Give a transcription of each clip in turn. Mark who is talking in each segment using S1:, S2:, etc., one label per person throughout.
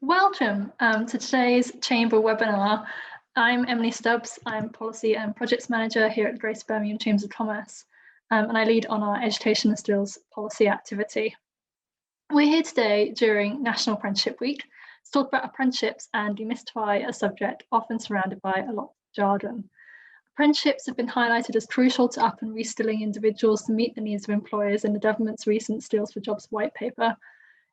S1: Welcome to today's Chamber webinar. I'm Emily Stubbs. I'm Policy and Projects Manager here at the Grace Barton Chambers of Commerce, and I lead on our Education and Skills Policy activity. We're here today during National Apprenticeship Week to talk about apprenticeships and demystify a subject often surrounded by a lot of jargon. Apprenticeships have been highlighted as crucial to up and reskilling individuals to meet the needs of employers in the government's recent Skills for Jobs white paper.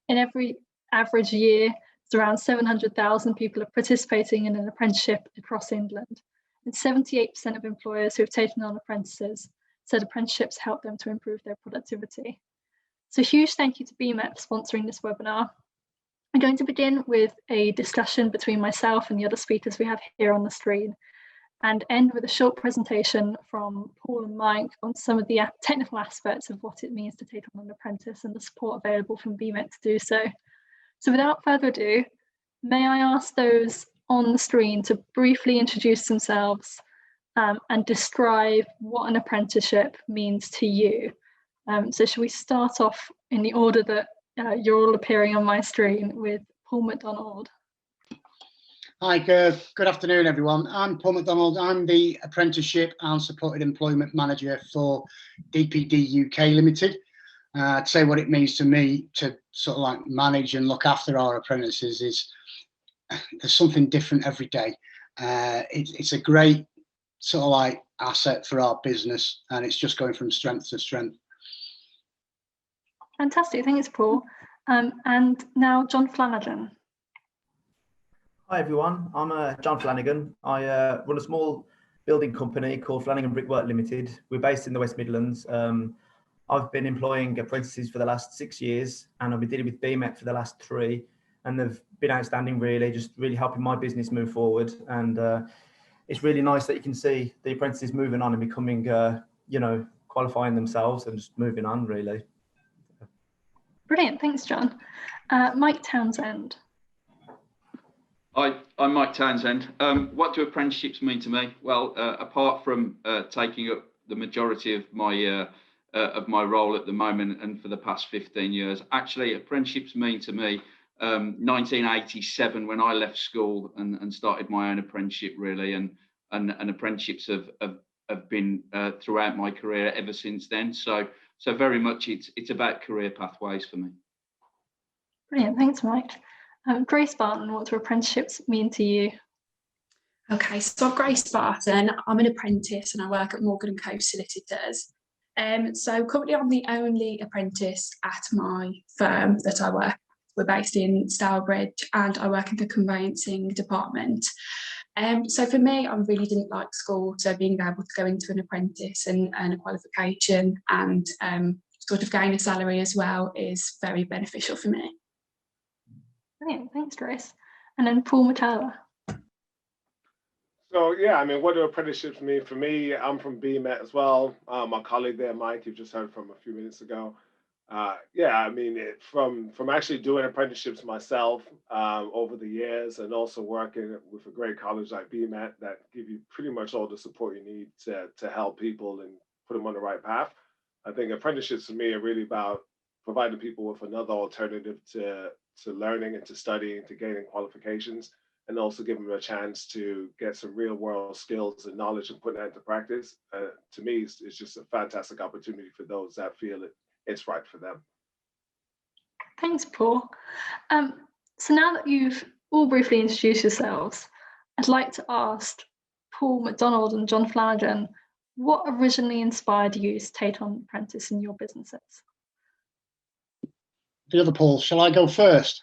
S1: In every average year, around 700,000 people are participating in an apprenticeship across England, and 78% of employers who have taken on apprentices said apprenticeships help them to improve their productivity. So huge thank you to BMet for sponsoring this webinar. I'm going to begin with a discussion between myself and the other speakers we have here on the screen, and end with a short presentation from Paul and Mike on some of the technical aspects of what it means to take on an apprentice and the support available from BMet to do so. So without further ado, may I ask those on the screen to briefly introduce themselves and describe what an apprenticeship means to you. So shall we start off in the order that you're all appearing on my screen with Paul McDonald?
S2: Hi, good afternoon, everyone. I'm Paul McDonald. I'm the Apprenticeship and Supported Employment Manager for DPD UK Limited. I'd say what it means to me to sort of like manage and look after our apprentices is there's something different every day. It's a great sort of like asset for our business, and it's just going from strength to strength.
S1: Fantastic, thanks, Paul. And now John Flanagan.
S3: Hi everyone, I'm John Flanagan. I run a small building company called Flanagan Brickwork Limited. We're based in the West Midlands. I've been employing apprentices for the last 6 years, and I've been dealing with BMet for the last 3, and they've been outstanding, really, just really helping my business move forward. And it's really nice that you can see the apprentices moving on and becoming, qualifying themselves and just moving on, really.
S1: Brilliant, thanks, John. Mike Townsend.
S4: Hi, I'm Mike Townsend. What do apprenticeships mean to me? Well, apart from taking up the majority of my role at the moment and for the past 15 years, actually apprenticeships mean to me 1987 when I left school and started my own apprenticeship, really, and apprenticeships have been throughout my career ever since then. So very much it's about career pathways for me.
S1: Brilliant, thanks, Mike. Grace Barton, what do apprenticeships mean to you?
S5: Okay, so I'm Grace Barton. I'm an apprentice and I work at Morgan and Co Solicitors. So currently I'm the only apprentice at my firm that I work. We're based in Stourbridge and I work in the conveyancing department. So for me, I really didn't like school, so being able to go into an apprentice and earn a qualification and sort of gain a salary as well is very beneficial for me.
S1: Brilliant, thanks, Grace. And then Paul McCalla.
S6: So yeah, I mean, what do apprenticeships mean for me? I'm from BMet as well. My colleague there, Mike, you've just heard from a few minutes ago. Yeah, I mean, from actually doing apprenticeships myself over the years, and also working with a great college like BMet that give you pretty much all the support you need to help people and put them on the right path. I think apprenticeships for me are really about providing people with another alternative to learning and to studying, to gaining qualifications, and also giving them a chance to get some real world skills and knowledge and put that into practice. To me, it's just a fantastic opportunity for those that feel it's right for them.
S1: Thanks, Paul. So now that you've all briefly introduced yourselves, I'd like to ask Paul McDonald and John Flanagan, what originally inspired you to take on apprentice in your businesses?
S2: The other Paul, shall I go first?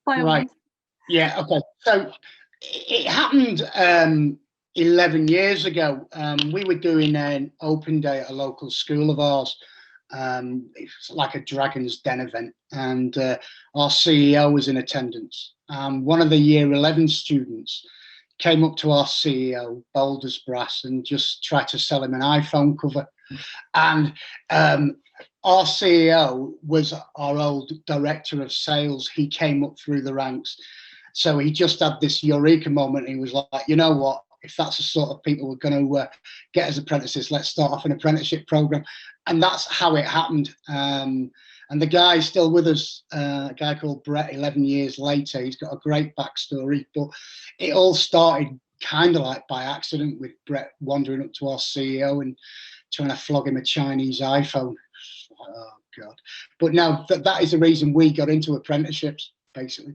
S1: Right.
S2: Yeah, okay. So it happened 11 years ago. We were doing an open day at a local school of ours. It's like a Dragon's Den event, and our CEO was in attendance. One of the year 11 students came up to our CEO, bold as brass, and just tried to sell him an iPhone cover. And our CEO was our old director of sales. He came up through the ranks. So he just had this eureka moment. He was like, you know what? If that's the sort of people we're going to get as apprentices, let's start off an apprenticeship program. And that's how it happened. And the guy's still with us, a guy called Brett, 11 years later. He's got a great backstory, but it all started kind of like by accident, with Brett wandering up to our CEO and trying to flog him a Chinese iPhone. Oh God. But now that is the reason we got into apprenticeships, basically.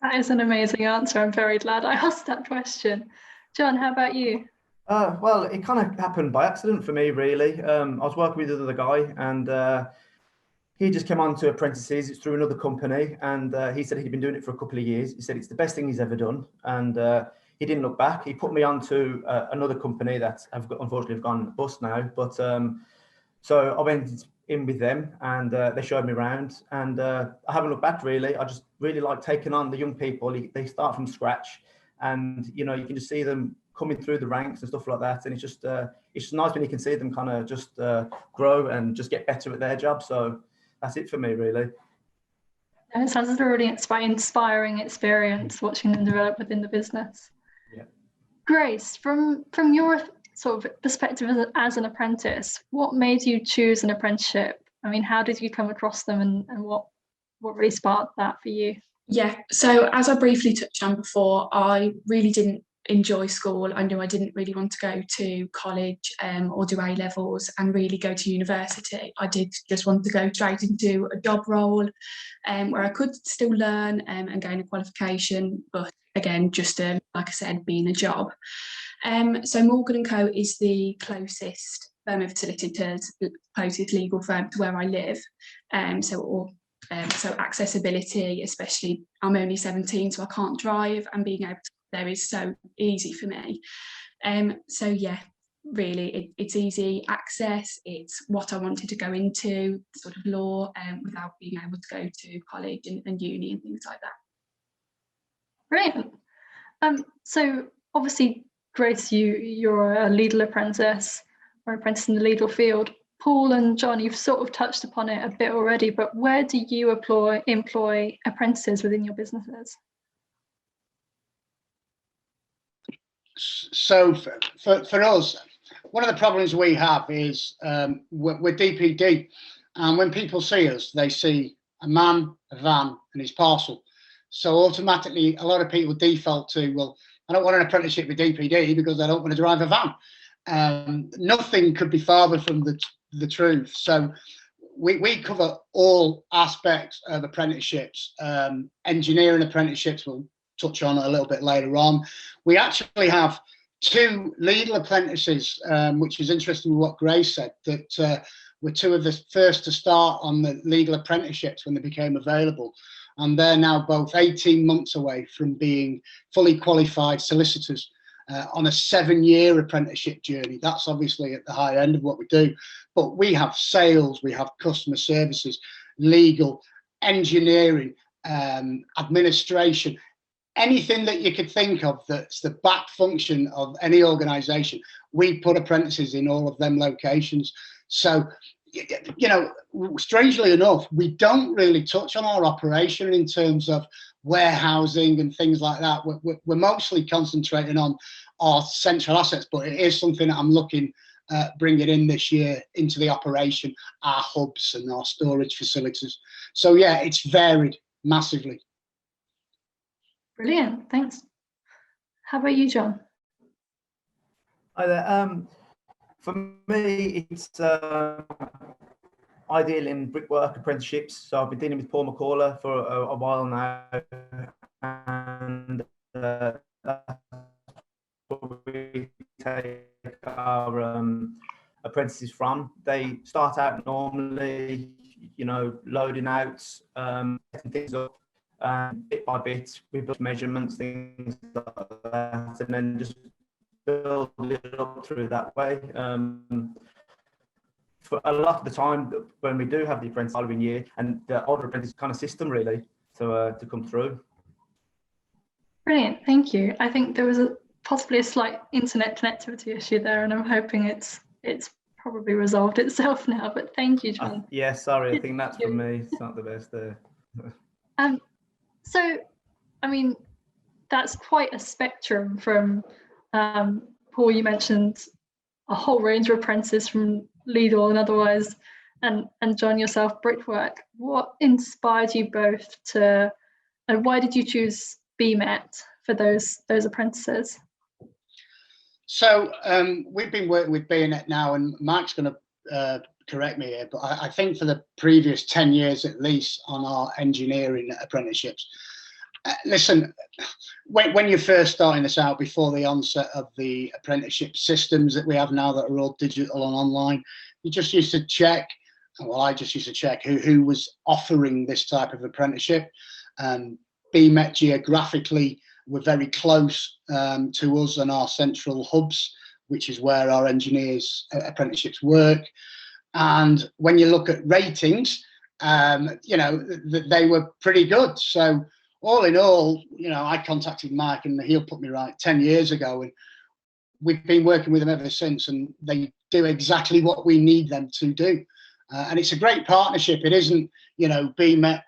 S1: That is an amazing answer. I'm very glad I asked that question. John, how about you?
S3: Well, it kind of happened by accident for me, really. I was working with another guy, and he just came on to apprentices. It's through another company, and he said he'd been doing it for a couple of years. He said it's the best thing he's ever done, and he didn't look back. He put me on to another company that unfortunately have gone bust now. But so I went in with them, and they showed me around, and I haven't looked back, really. I just really like taking on the young people. They start from scratch, and you can just see them coming through the ranks and stuff like that. And it's just nice when you can see them kind of just grow and just get better at their job. So that's it for me, really.
S1: And it sounds like a really inspiring experience watching them develop within the business.
S3: Yeah.
S1: Grace, from your sort of perspective as an apprentice, what made you choose an apprenticeship? I mean, how did you come across them, and what really sparked that for you?
S5: Yeah, so as I briefly touched on before, I really didn't enjoy school. I knew I didn't really want to go to college or do A levels and really go to university. I did just want to go straight into a job role where I could still learn and gain a qualification, but again, just like I said, being a job. So Morgan & Co is the closest firm of solicitors, the closest legal firm to where I live. So accessibility, especially I'm only 17, so I can't drive, and being able to there is so easy for me. So yeah, really it's easy access. It's what I wanted to go into, sort of law, without being able to go to college and uni and things like that.
S1: Brilliant. So obviously, Grace, you're a legal apprentice or apprentice in the legal field. Paul and John, you've sort of touched upon it a bit already, but where do you employ apprentices within your businesses?
S2: So for us, one of the problems we have is we're DPD, and when people see us, they see a man, a van, and his parcel. So automatically, a lot of people default to, well, I don't want an apprenticeship with DPD because I don't want to drive a van. Nothing could be farther from the truth. So we cover all aspects of apprenticeships, engineering apprenticeships. We'll touch on it a little bit later on. We actually have 2 legal apprentices, which is interesting with what Grace said, that were 2 of the first to start on the legal apprenticeships when they became available. And they're now both 18 months away from being fully qualified solicitors on a 7-year apprenticeship journey. That's obviously at the high end of what we do. But we have sales, we have customer services, legal, engineering, administration, anything that you could think of that's the back function of any organisation. We put apprentices in all of them locations. So, strangely enough, we don't really touch on our operation in terms of warehousing and things like that. We're mostly concentrating on our central assets, but it is something that I'm looking at bringing in this year into the operation, our hubs and our storage facilities. So yeah, it's varied massively.
S1: Brilliant, thanks. How about you, John?
S3: Hi there. For me, it's ideal in brickwork apprenticeships. So I've been dealing with Paul McCalla for a while now, and that's where we take our apprentices from. They start out normally, loading out, setting things up, bit by bit, we build measurements, things like that, and then just build it up through that way. For a lot of the time when we do have the apprentice following year, and the older apprentice kind of system really to come through.
S1: Brilliant, thank you. I think there was possibly a slight internet connectivity issue there, and I'm hoping it's probably resolved itself now, but thank you, John.
S3: Yeah, sorry, I think that's for me. It's not the best there.
S1: So, I mean, that's quite a spectrum from, Paul, you mentioned a whole range of apprentices from legal and otherwise and John, yourself, brickwork. What inspired you both to, and why did you choose BMet for those apprentices?
S2: So we've been working with BMet now, and Mike's going to correct me here, but I think for the previous 10 years at least on our engineering apprenticeships. Listen, when you're first starting this out, before the onset of the apprenticeship systems that we have now that are all digital and online, you just used to check, well, I just used to check who was offering this type of apprenticeship. BMet geographically were very close to us and our central hubs, which is where our engineers apprenticeships work. And when you look at ratings, you know, they were pretty good. So all in all, you know, I contacted Mike and he'll put me right 10 years ago, and we've been working with them ever since, and they do exactly what we need them to do. And it's a great partnership. It isn't, you know, BMet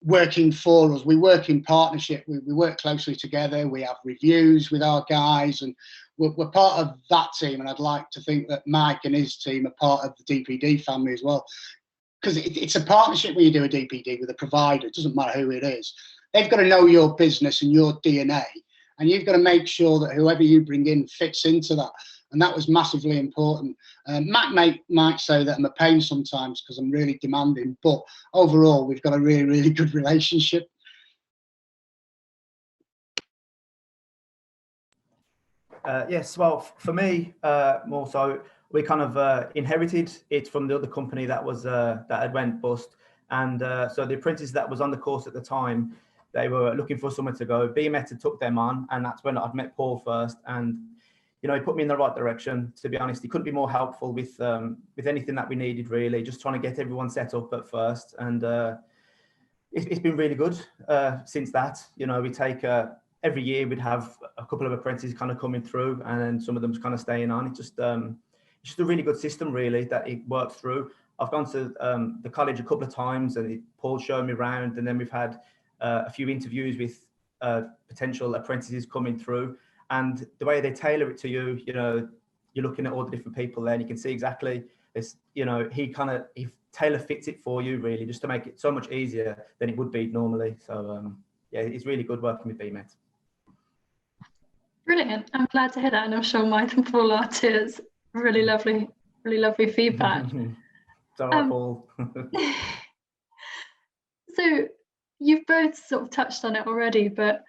S2: working for us. We work in partnership. We work closely together. We have reviews with our guys, and we're part of that team. And I'd like to think that Mike and his team are part of the DPD family as well. Because it's a partnership when you do a DPD with a provider. It doesn't matter who it is. They've got to know your business and your DNA, and you've got to make sure that whoever you bring in fits into that. And that was massively important. Matt might say that I'm a pain sometimes because I'm really demanding, but overall, we've got a really, really good relationship.
S3: Yes, well, for me, more so, we kind of inherited it from the other company that was that had went bust, and so the apprentice that was on the course at the time, they were looking for somewhere to go. BMet had took them on, and that's when I'd met Paul first, and you know, he put me in the right direction. To be honest, he couldn't be more helpful with anything that we needed, really. Just trying to get everyone set up at first, and it's been really good since that. You know, we take every year we'd have a couple of apprentices kind of coming through, and then some of them's kind of staying on. It's just a really good system, really, that it works through. I've gone to the college a couple of times, and Paul showed me around, and then we've had a few interviews with potential apprentices coming through. And the way they tailor it to you, you know, you're looking at all the different people there, and you can see exactly this, you know, he tailor fits it for you, really, just to make it so much easier than it would be normally. So yeah, it's really good working with BMet.
S1: Brilliant. I'm glad to hear that, and I'm sure Mike and Paul are too. It's really lovely feedback.
S3: So Paul.
S1: So you've both sort of touched on it already, but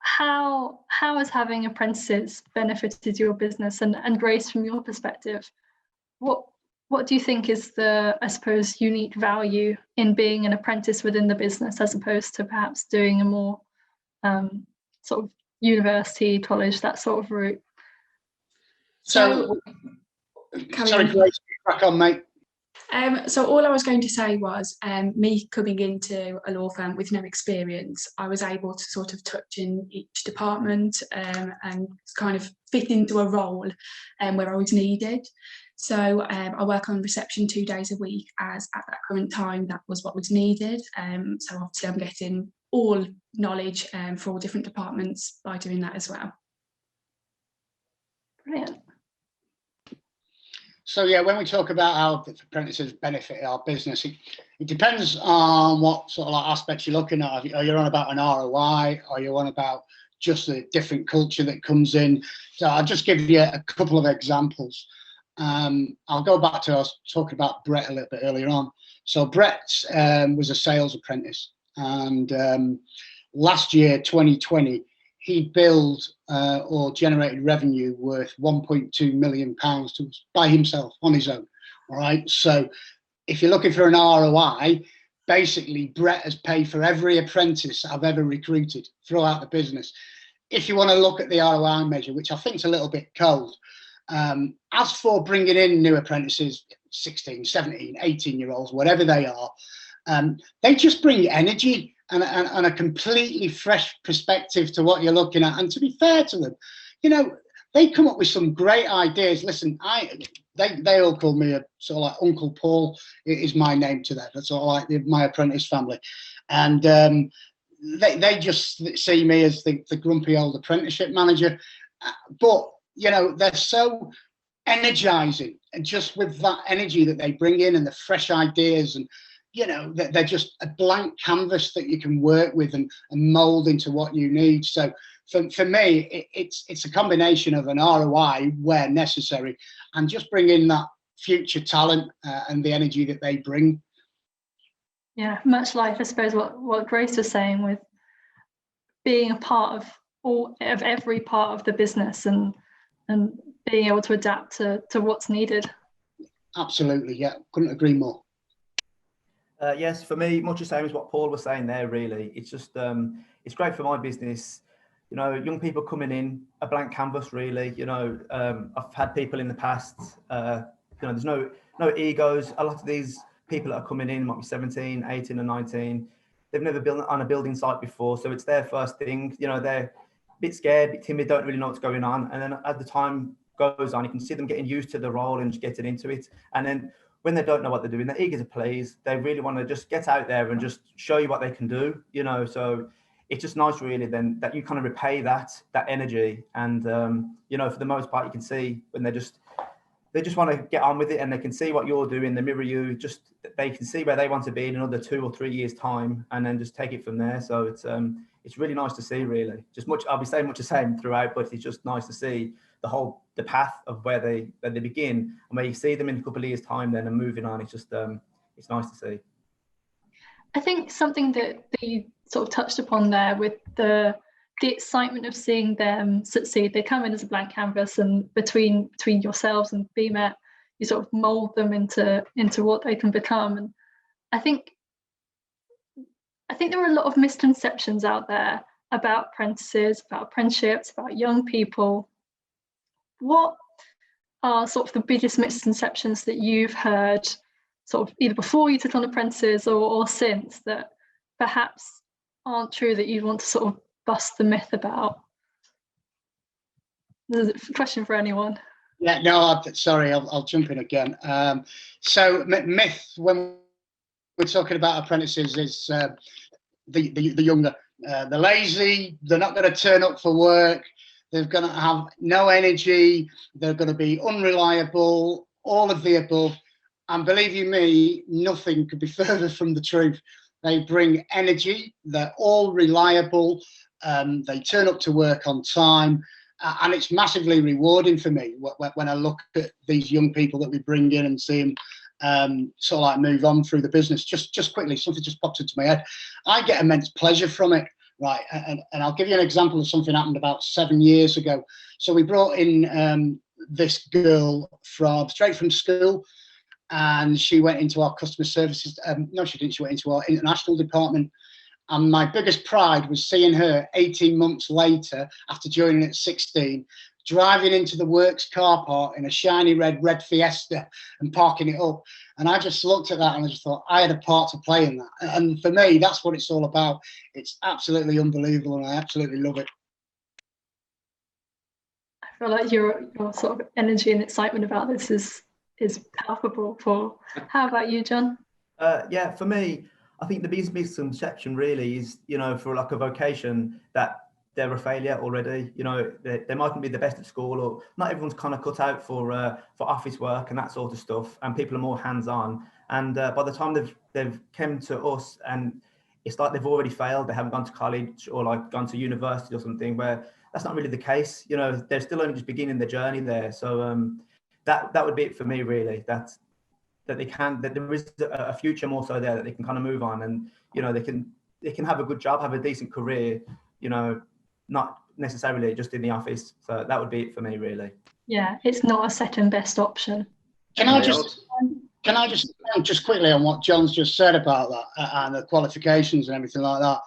S1: how has having apprentices benefited your business? And Grace, from your perspective, what do you think is the, I suppose, unique value in being an apprentice within the business, as opposed to perhaps doing a more sort of university, college, that sort of route?
S2: So sorry, Grace, crack on, mate.
S5: So all I was going to say was, me coming into a law firm with no experience, I was able to sort of touch in each department and kind of fit into a role where I was needed. So I work on reception 2 days a week, as at that current time that was what was needed. So obviously I'm getting all knowledge for all different departments by doing that as well.
S1: Brilliant.
S2: So yeah, when we talk about how the apprentices benefit our business, it depends on what sort of like aspects you're looking at. Are you on about an ROI? Are you on about just the different culture that comes in? So I'll just give you a couple of examples. I'll go back to, I was talking about Brett a little bit earlier on. So Brett was a sales apprentice, and last year, 2020, he billed or generated revenue worth £1.2 million to us by himself on his own. All right. So if you're looking for an ROI, basically Brett has paid for every apprentice I've ever recruited throughout the business. If you want to look at the ROI measure, which I think is a little bit cold. As for bringing in new apprentices, 16, 17, 18-year-olds, whatever they are, they just bring energy and a completely fresh perspective to what you're looking at. And to be fair to them, you know, they come up with some great ideas. Listen, they all call me a sort of like Uncle Paul is my name to them. That's sort of like my apprentice family. And they just see me as the grumpy old apprenticeship manager. But, you know, they're so energizing, and just with that energy that they bring in and the fresh ideas, and you know, they're just a blank canvas that you can work with and mold into what you need. So for me, it's a combination of an ROI where necessary, and just bring in that future talent and the energy that they bring.
S1: Yeah, much like, I suppose, what Grace was saying, with being a part of every part of the business, and being able to adapt to what's needed. Absolutely,
S2: yeah, couldn't agree more.
S3: Yes, for me, much the same as what Paul was saying there, really. It's just, it's great for my business. You know, young people coming in, a blank canvas, really. You know, I've had people in the past, you know, there's no egos. A lot of these people that are coming in might be 17, 18 and 19. They've never been on a building site before, so it's their first thing. You know, they're a bit scared, a bit timid, don't really know what's going on. And then as the time goes on, you can see them getting used to the role and just getting into it. And then when they don't know what they're doing, they're eager to please. They really want to just get out there and just show you what they can do, you know. So it's just nice, really, then that you kind of repay that energy. And, you know, for the most part, you can see when they just want to get on with it, and they can see what you're doing, they mirror you, just they can see where they want to be in another 2 or 3 years' time, and then just take it from there. So it's really nice to see, really. I'll be saying much the same throughout, but it's just nice to see the path of where they begin, and where you see them in a couple of years' time then and moving on. It's just it's nice to see.
S1: I think something that you sort of touched upon there, with the excitement of seeing them succeed. They come in as a blank canvas, and between yourselves and BMet, you sort of mold them into what they can become. And I think there are a lot of misconceptions out there about apprentices, about apprenticeships, about young people. What are sort of the biggest misconceptions that you've heard, sort of either before you took on apprentices or since, that perhaps aren't true, that you want to sort of bust the myth about? There's a question for anyone.
S2: Yeah, no, sorry, I'll jump in again. So myth, when we're talking about apprentices, is the younger. They're lazy, they're not going to turn up for work, they're going to have no energy, they're going to be unreliable, all of the above. And believe you me, nothing could be further from the truth. They bring energy, they're all reliable, they turn up to work on time, and it's massively rewarding for me when I look at these young people that we bring in and see them sort of like move on through the business. Just quickly, something just popped into my head. I get immense pleasure from it, right? And I'll give you an example of something that happened about 7 years ago. So we brought in this girl straight from school, and she went into our customer services. No, she didn't. She went into our international department. And my biggest pride was seeing her 18 months later, after joining at 16, driving into the works car park in a shiny red Fiesta and parking it up. And I just looked at that and I just thought I had a part to play in that. And for me, that's what it's all about. It's absolutely unbelievable, and I absolutely love it.
S1: I feel like your sort of energy and excitement about this is palpable. Paul, how about you, John?
S3: Yeah, for me, I think the biggest misconception really is, you know, for like a vocation, that they're a failure already. You know, they mightn't be the best at school, or not everyone's kind of cut out for office work and that sort of stuff, and people are more hands-on. And by the time they've come to us, and it's like they've already failed, they haven't gone to college or like gone to university or something, where that's not really the case. You know, they're still only just beginning their journey there. So that would be it for me, really. That there is a future more so there, that they can kind of move on, and you know, they can have a good job, have a decent career, you know, not necessarily just in the office. So that would be it for me, really.
S1: Yeah, it's not a second best option.
S2: Can I just quickly on what John's just said about that and the qualifications and everything like that?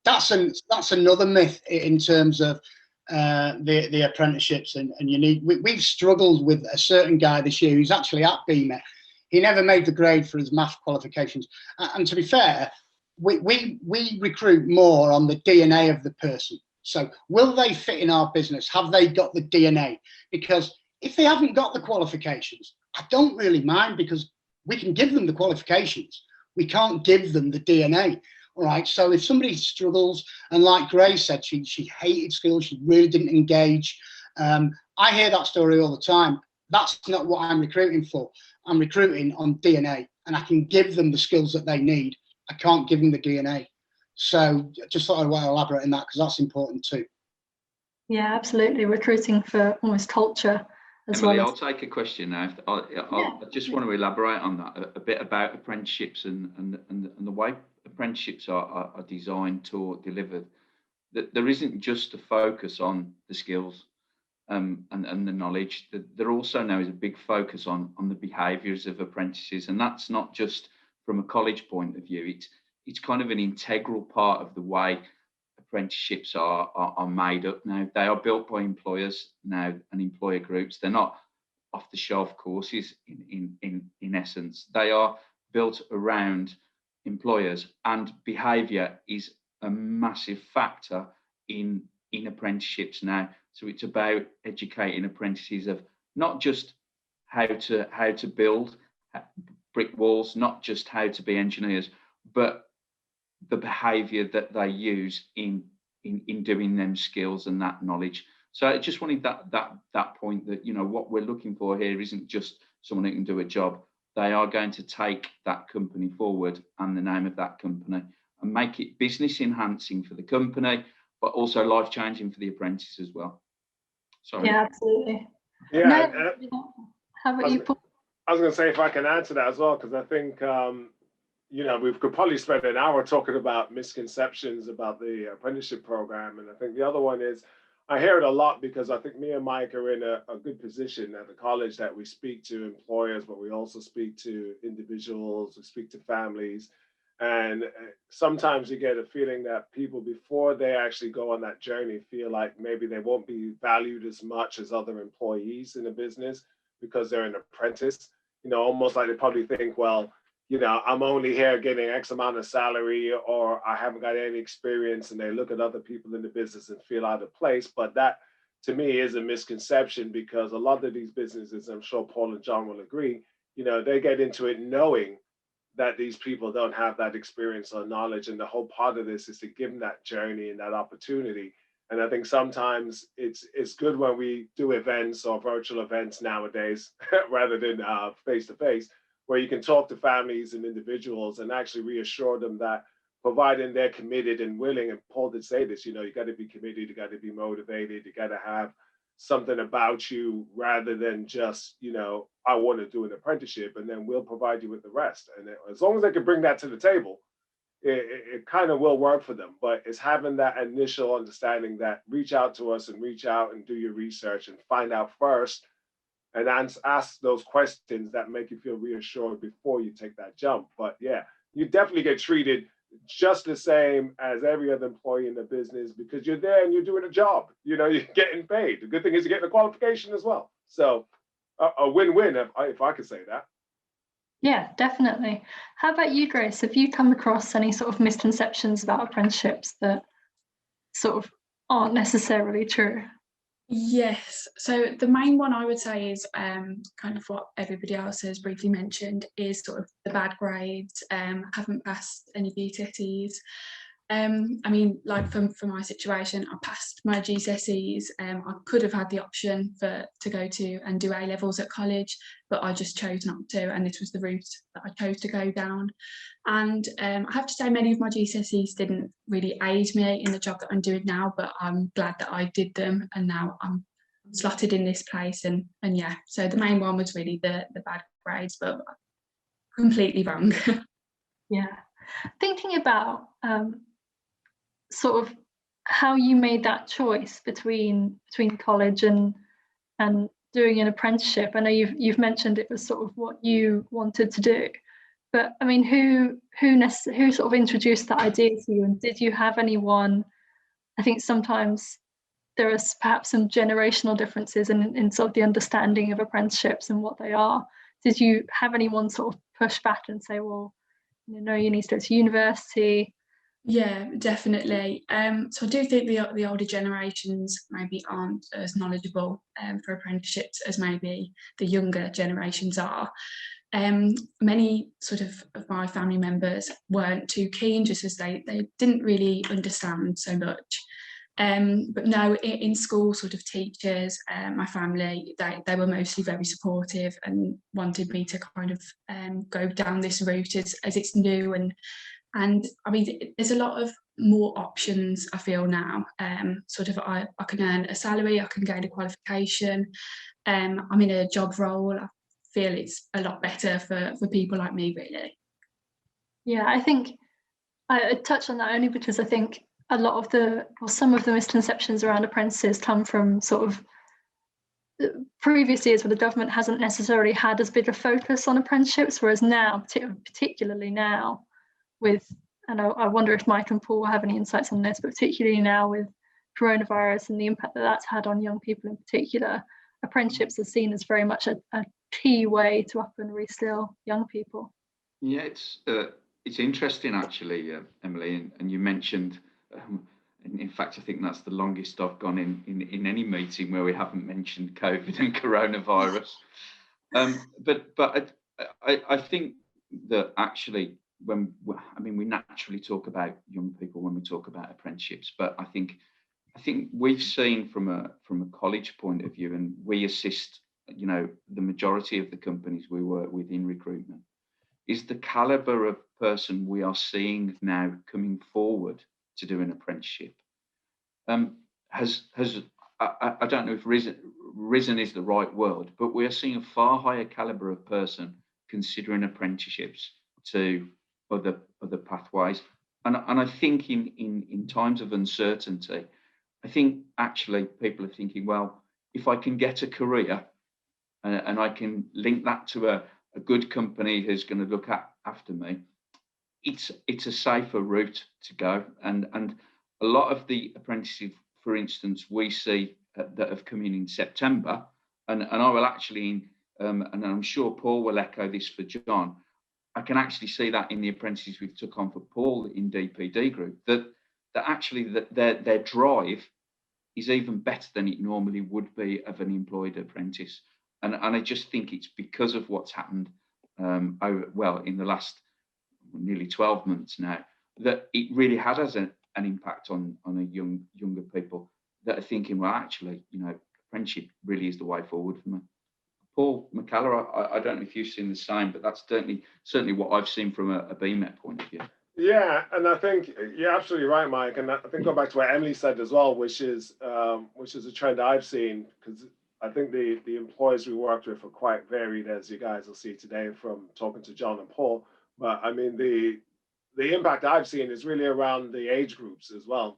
S2: That's another myth in terms of the apprenticeships, and you need. We've struggled with a certain guy this year who's actually at BMet. He never made the grade for his math qualifications. And to be fair, we recruit more on the DNA of the person. So will they fit in our business? Have they got the DNA? Because if they haven't got the qualifications, I don't really mind, because we can give them the qualifications. We can't give them the DNA. All right. So if somebody struggles, and like Grace said, she hated school, she really didn't engage. I hear that story all the time. That's not what I'm recruiting for. I'm recruiting on DNA, and I can give them the skills that they need. I can't give them the DNA. So just thought I'd want to elaborate on that, because that's important too.
S1: Yeah, absolutely. Recruiting for almost culture as
S4: Emily,
S1: well.
S4: I'll take a question now. I just want to elaborate on that a bit about apprenticeships and the way apprenticeships are designed or delivered. That there isn't just a focus on the skills and the knowledge. There also now is a big focus on the behaviours of apprentices, and that's not just from a college point of view. It's kind of an integral part of the way apprenticeships are made up now. They are built by employers now and employer groups. They're not off the shelf courses in essence. They are built around employers, and behaviour is a massive factor in apprenticeships now. So it's about educating apprentices of not just how to build brick walls, not just how to be engineers, but the behaviour that they use in doing them skills and that knowledge. So I just wanted that point that, you know, what we're looking for here isn't just someone who can do a job. They are going to take that company forward and the name of that company and make it business enhancing for the company, but also life changing for the apprentice as well. Sorry.
S1: Yeah, absolutely.
S6: Yeah.
S1: How about you, Paul?
S6: I was going to say, if I can add to that as well, because I think, you know, we could probably spend an hour talking about misconceptions about the apprenticeship program. And I think the other one is, I hear it a lot because I think me and Mike are in a good position at the college that we speak to employers, but we also speak to individuals, we speak to families. And sometimes you get a feeling that people, before they actually go on that journey, feel like maybe they won't be valued as much as other employees in a business because they're an apprentice. You know, almost like they probably think, well, you know, I'm only here getting X amount of salary, or I haven't got any experience, and they look at other people in the business and feel out of place. But that, to me, is a misconception, because a lot of these businesses, I'm sure Paul and John will agree, you know, they get into it knowing that these people don't have that experience or knowledge. And the whole part of this is to give them that journey and that opportunity. And I think sometimes it's good when we do events or virtual events nowadays, rather than face-to-face, where you can talk to families and individuals and actually reassure them that, providing they're committed and willing, and Paul did say this, you know, you got to be committed, you got to be motivated, you got to have something about you rather than just, you know, I want to do an apprenticeship and then we'll provide you with the rest. And as long as they can bring that to the table, it kind of will work for them. But it's having that initial understanding that reach out to us and reach out and do your research and find out first, and ask those questions that make you feel reassured before you take that jump. But yeah, you definitely get treated just the same as every other employee in the business, because you're there and you're doing a job. You know, you're getting paid. The good thing is you're getting a qualification as well. So a win-win, if I could say that.
S1: Yeah, definitely. How about you, Grace? Have you come across any sort of misconceptions about apprenticeships that sort of aren't necessarily true?
S5: Yes, so the main one I would say is kind of what everybody else has briefly mentioned, is sort of the bad grades, haven't passed any GCSEs. I mean, like for my situation, I passed my GCSEs. I could have had the option to go to and do A-levels at college, but I just chose not to, and this was the route that I chose to go down. And I have to say, many of my GCSEs didn't really aid me in the job that I'm doing now, but I'm glad that I did them, and now I'm slotted in this place. And yeah, so the main one was really the bad grades, but completely wrong.
S1: Yeah, thinking about sort of how you made that choice between college and doing an apprenticeship. I know you've mentioned it was sort of what you wanted to do, but I mean, who sort of introduced that idea to you, and did you have anyone? I think sometimes there is perhaps some generational differences in sort of the understanding of apprenticeships and what they are. Did you have anyone sort of push back and say, well, you know, you need to go to university?
S5: Yeah, definitely. So I do think the older generations maybe aren't as knowledgeable for apprenticeships as maybe the younger generations are. Many sort of my family members weren't too keen, just as they didn't really understand so much. But no, in school, sort of teachers, my family, they were mostly very supportive and wanted me to kind of go down this route as it's new. And I mean, there's a lot of more options, I feel now. Sort of I can earn a salary, I can gain a qualification. I'm in a job role. I feel it's a lot better for people like me, really.
S1: Yeah, I think I touch on that only because I think a lot of some of the misconceptions around apprentices come from sort of previous years where the government hasn't necessarily had as big a focus on apprenticeships, whereas now, particularly now, and I wonder if Mike and Paul have any insights on this, but particularly now with coronavirus and the impact that that's had on young people in particular, apprenticeships are seen as very much a key way to up and reskill young people.
S4: Yeah, it's interesting actually, Emily, and you mentioned, in fact, I think that's the longest I've gone in any meeting where we haven't mentioned COVID and coronavirus. But I think that actually, we naturally talk about young people when we talk about apprenticeships, but I think we've seen from a college point of view, and we assist, the majority of the companies we work with in recruitment, is the caliber of person we are seeing now coming forward to do an apprenticeship. I don't know if risen is the right word, but we are seeing a far higher caliber of person considering apprenticeships to other pathways. And I think in times of uncertainty, I think actually people are thinking, well, if I can get a career and I can link that to a good company who's going to look after me, it's a safer route to go. And a lot of the apprentices, for instance, we see that have come in September, and I will actually, and I'm sure Paul will echo this for John, I can actually see that in the apprentices we've took on for Paul in DPD Group, that actually their drive is even better than it normally would be of an employed apprentice. And I just think it's because of what's happened in the last nearly 12 months now, that it really has an impact on younger people that are thinking, well, actually, apprenticeship really is the way forward for me. Paul McCalla, I don't know if you've seen the same, but that's certainly what I've seen from a BMet point of view.
S6: Yeah, and I think you're absolutely right, Mike. And I think go back to what Emily said as well, which is a trend I've seen, because I think the employers we worked with are quite varied, as you guys will see today from talking to John and Paul. But I mean, the impact I've seen is really around the age groups as well.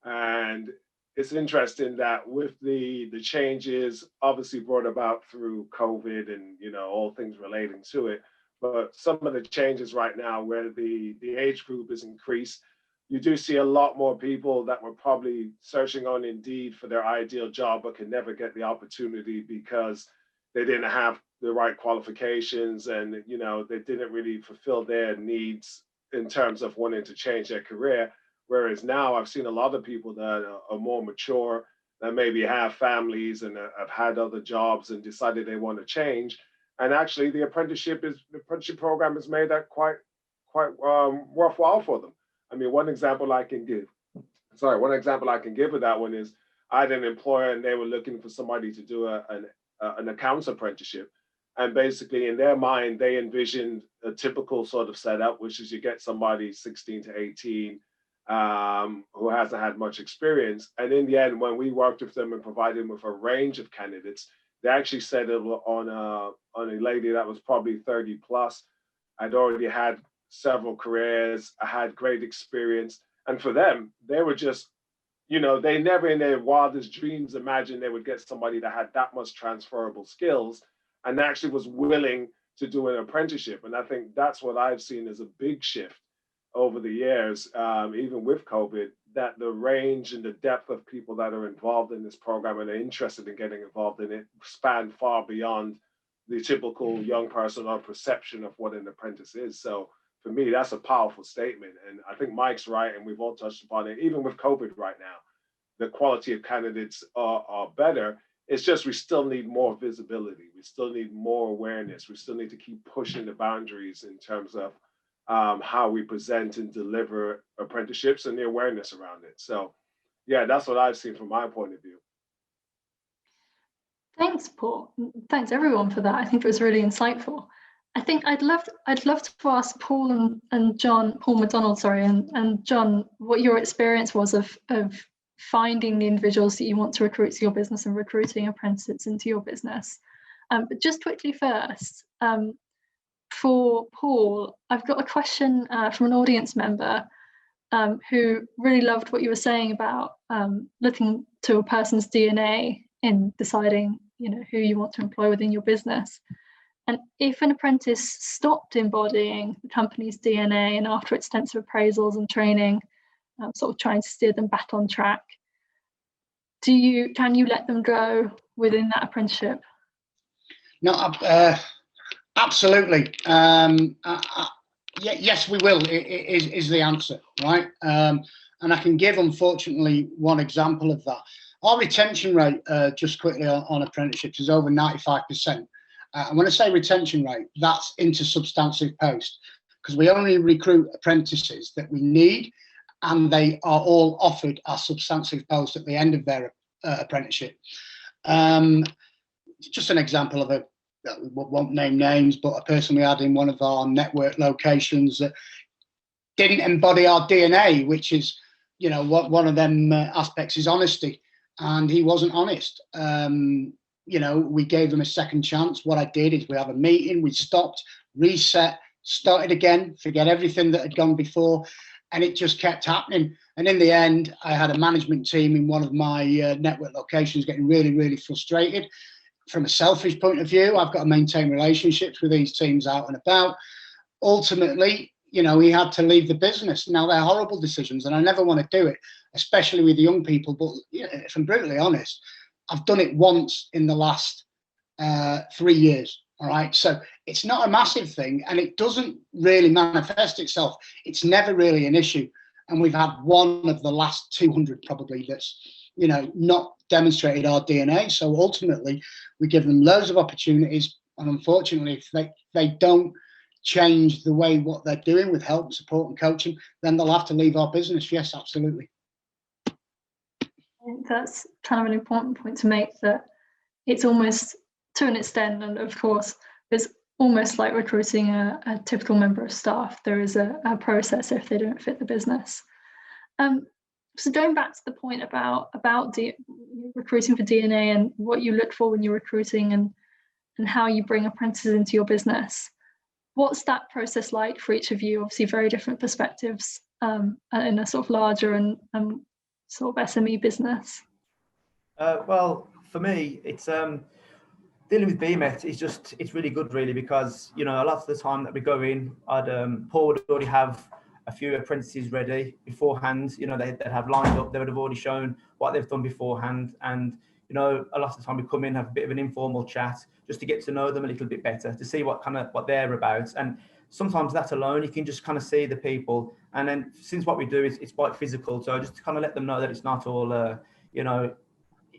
S6: And it's interesting that with the changes obviously brought about through COVID and, all things relating to it, but some of the changes right now where the age group is increased, you do see a lot more people that were probably searching on Indeed for their ideal job, but could never get the opportunity because they didn't have the right qualifications and, they didn't really fulfill their needs in terms of wanting to change their career. Whereas now I've seen a lot of people that are more mature, that maybe have families and have had other jobs and decided they want to change. And actually the apprenticeship program has made that quite worthwhile for them. I mean, one example I can give of that one is I had an employer and they were looking for somebody to do an accounts apprenticeship. And basically in their mind, they envisioned a typical sort of setup, which is you get somebody 16 to 18 who hasn't had much experience. And in the end, when we worked with them and provided them with a range of candidates, they actually settled on a lady that was probably 30 plus. I'd already had several careers, I had great experience. And for them, they were just, they never in their wildest dreams imagined they would get somebody that had that much transferable skills and actually was willing to do an apprenticeship. And I think that's what I've seen as a big shift over the years, even with COVID, that the range and the depth of people that are involved in this program and are interested in getting involved in it span far beyond the typical young person or perception of what an apprentice is. So for me, that's a powerful statement. And I think Mike's right, and we've all touched upon it, even with COVID right now, the quality of candidates are better. It's just we still need more visibility. We still need more awareness. We still need to keep pushing the boundaries in terms of how we present and deliver apprenticeships and the awareness around it. So yeah, that's what I've seen from my point of view.
S1: Thanks, Paul. Thanks everyone for that. I think it was really insightful. I think I'd love to ask Paul and John, Paul McDonald, sorry, and John, what your experience was of finding the individuals that you want to recruit to your business and recruiting apprentices into your business. But just quickly first, for Paul, I've got a question from an audience member who really loved what you were saying about looking to a person's DNA in deciding, who you want to employ within your business. And if an apprentice stopped embodying the company's DNA and after extensive appraisals and training, sort of trying to steer them back on track, can you let them go within that apprenticeship?
S2: No, absolutely. Yes, we will, is the answer, right? And I can give, unfortunately, one example of that. Our retention rate, just quickly on apprenticeships, is over 95%. And when I say retention rate, that's into substantive post, because we only recruit apprentices that we need, and they are all offered a substantive post at the end of their apprenticeship. Just an example of won't name names, but a person we had in one of our network locations that didn't embody our DNA, which is, one of them aspects is honesty, and he wasn't honest. We gave them a second chance. What I did is we have a meeting, we stopped, reset, started again, forget everything that had gone before, and it just kept happening. And in the end, I had a management team in one of my network locations getting really, really frustrated. From a selfish point of view, I've got to maintain relationships with these teams out and about. Ultimately, he had to leave the business. Now, they're horrible decisions, and I never want to do it, especially with young people. But if I'm brutally honest, I've done it once in the last 3 years. All right. So it's not a massive thing, and it doesn't really manifest itself. It's never really an issue. And we've had one of the last 200 probably that's, not demonstrated our DNA. So ultimately, we give them loads of opportunities. And unfortunately, if they don't change the way what they're doing with help, support and coaching, then they'll have to leave our business. Yes, absolutely.
S1: I think that's kind of an important point to make, that it's almost, to an extent, and of course, it's almost like recruiting a typical member of staff. There is a process if they don't fit the business. So going back to the point about recruiting for DNA and what you look for when you're recruiting and how you bring apprentices into your business, what's that process like for each of you? Obviously, very different perspectives in a sort of larger and sort of SME business.
S3: Well, for me, it's dealing with BMet it's really good, really, because a lot of the time that we go in, Paul would already have a few apprentices ready beforehand. They'd have lined up. They would have already shown what they've done beforehand, and a lot of the time we come in, have a bit of an informal chat just to get to know them a little bit better, to see what they're about. And sometimes that alone, you can just kind of see the people. And then since what we do is it's quite physical, so just to kind of let them know that it's not all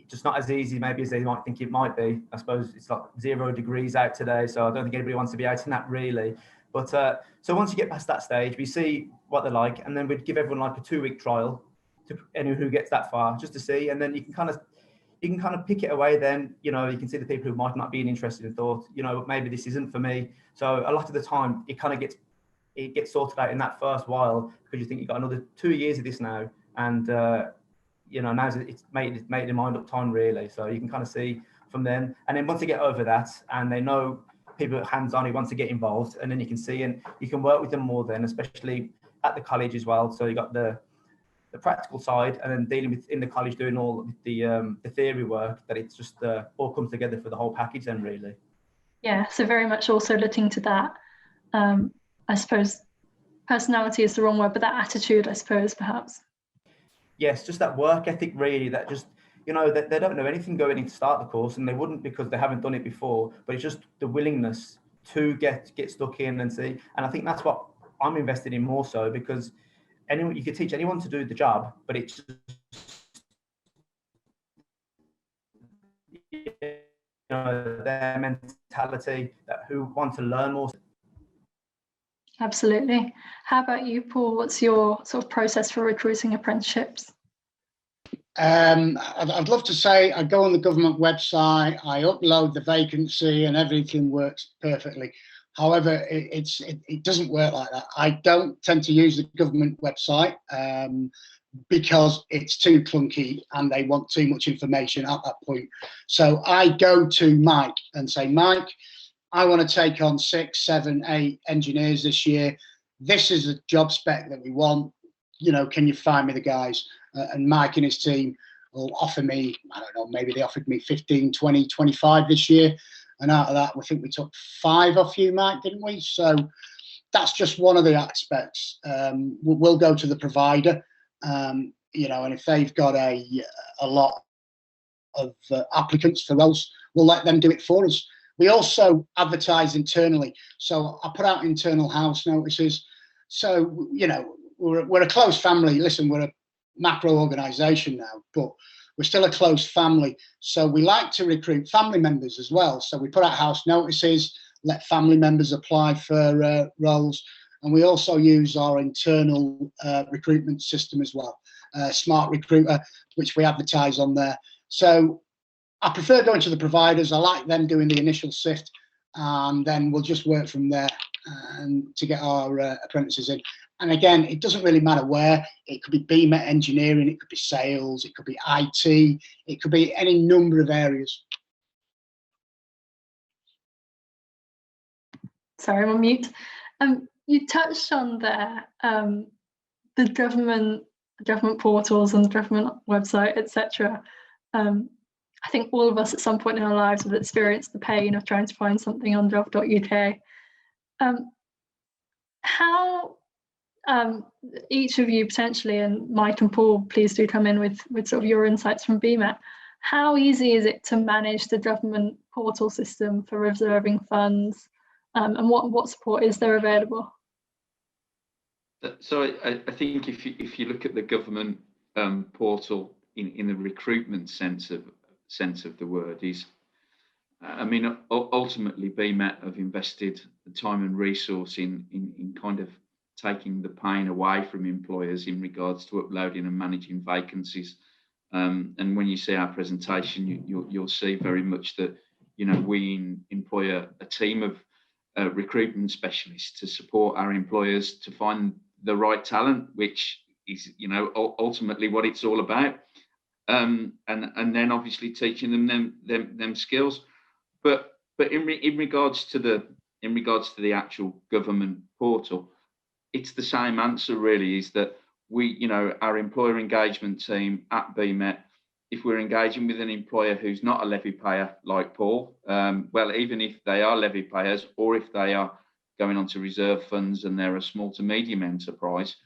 S3: just not as easy maybe as they might think it might be. I suppose it's like 0 degrees out today, so I don't think anybody wants to be out in that, really. But so once you get past that stage, we see what they're like, and then we'd give everyone like a 2-week trial to anyone who gets that far, just to see. And then you can kind of pick it away. Then you can see the people who might not be interested and thought, maybe this isn't for me. So a lot of the time, it kind of gets sorted out in that first while, because you think you've got another 2 years of this now, and now it's made their mind up time, really. So you can kind of see from then, and then once they get over that and they know people hands-on who want to get involved, and then you can see and you can work with them more then, especially at the college as well. So you got the practical side, and then dealing with in the college, doing all the theory work, that it's just all comes together for the whole package then, really.
S1: Yeah, so very much also looking to that, I suppose personality is the wrong word, but that attitude, I suppose, perhaps. Yes,
S3: just that work ethic, really, that just, that they don't know anything going in to start the course, and they wouldn't because they haven't done it before, but it's just the willingness to get stuck in and see. And I think that's what I'm invested in more so, because you could teach anyone to do the job, but it's just, their mentality, that who want to learn more.
S1: Absolutely. How about you, Paul? What's your sort of process for recruiting apprenticeships?
S2: I'd love to say I go on the government website, I upload the vacancy, and everything works perfectly. However, it doesn't work like that. I don't tend to use the government website because it's too clunky and they want too much information at that point. So I go to Mike and say, Mike, I want to take on 6, 7, 8 engineers this year. This is a job spec that we want. You know, can you find me the guys? And Mike and his team will offer me, I don't know, maybe they offered me 15, 20, 25 this year. And out of that, we think we took 5 off you, Mike, didn't we? So that's just one of the aspects. We'll go to the provider, you know, and if they've got a lot of applicants for roles, we'll let them do it for us. We also advertise internally. So I put out internal house notices. So, you know, we're a close family. Listen, we're a macro organisation now, but we're still a close family. So we like to recruit family members as well. So we put out house notices, let family members apply for roles. And we also use our internal recruitment system as well, Smart Recruiter, which we advertise on there. So I prefer going to the providers. I like them doing the initial sift, and then we'll just work from there to get our apprentices in. And again, it doesn't really matter where. It could be BMet engineering, it could be sales, it could be IT, it could be any number of areas.
S1: Sorry, I'm on mute. You touched on there the government portals and the government website, etc. I think all of us at some point in our lives have experienced the pain of trying to find something on gov.uk. How each of you potentially, and Mike and Paul, please do come in with sort of your insights from BMet. How easy is it to manage the government portal system for reserving funds, and what support is there available?
S4: So I think if you look at the government portal in the recruitment sense of the word, is I mean, ultimately BMet have invested the time and resource in kind of taking the pain away from employers in regards to uploading and managing vacancies. And when you see our presentation, you'll see very much that, you know, we employ a team of recruitment specialists to support our employers to find the right talent, which is, you know, ultimately what it's all about. And then obviously teaching them skills. But in regards to the actual government portal, it's the same answer really, is that we, you know, our employer engagement team at BMet, if we're engaging with an employer who's not a levy payer like Paul, well, even if they are levy payers, or if they are going on to reserve funds and they're a small to medium enterprise,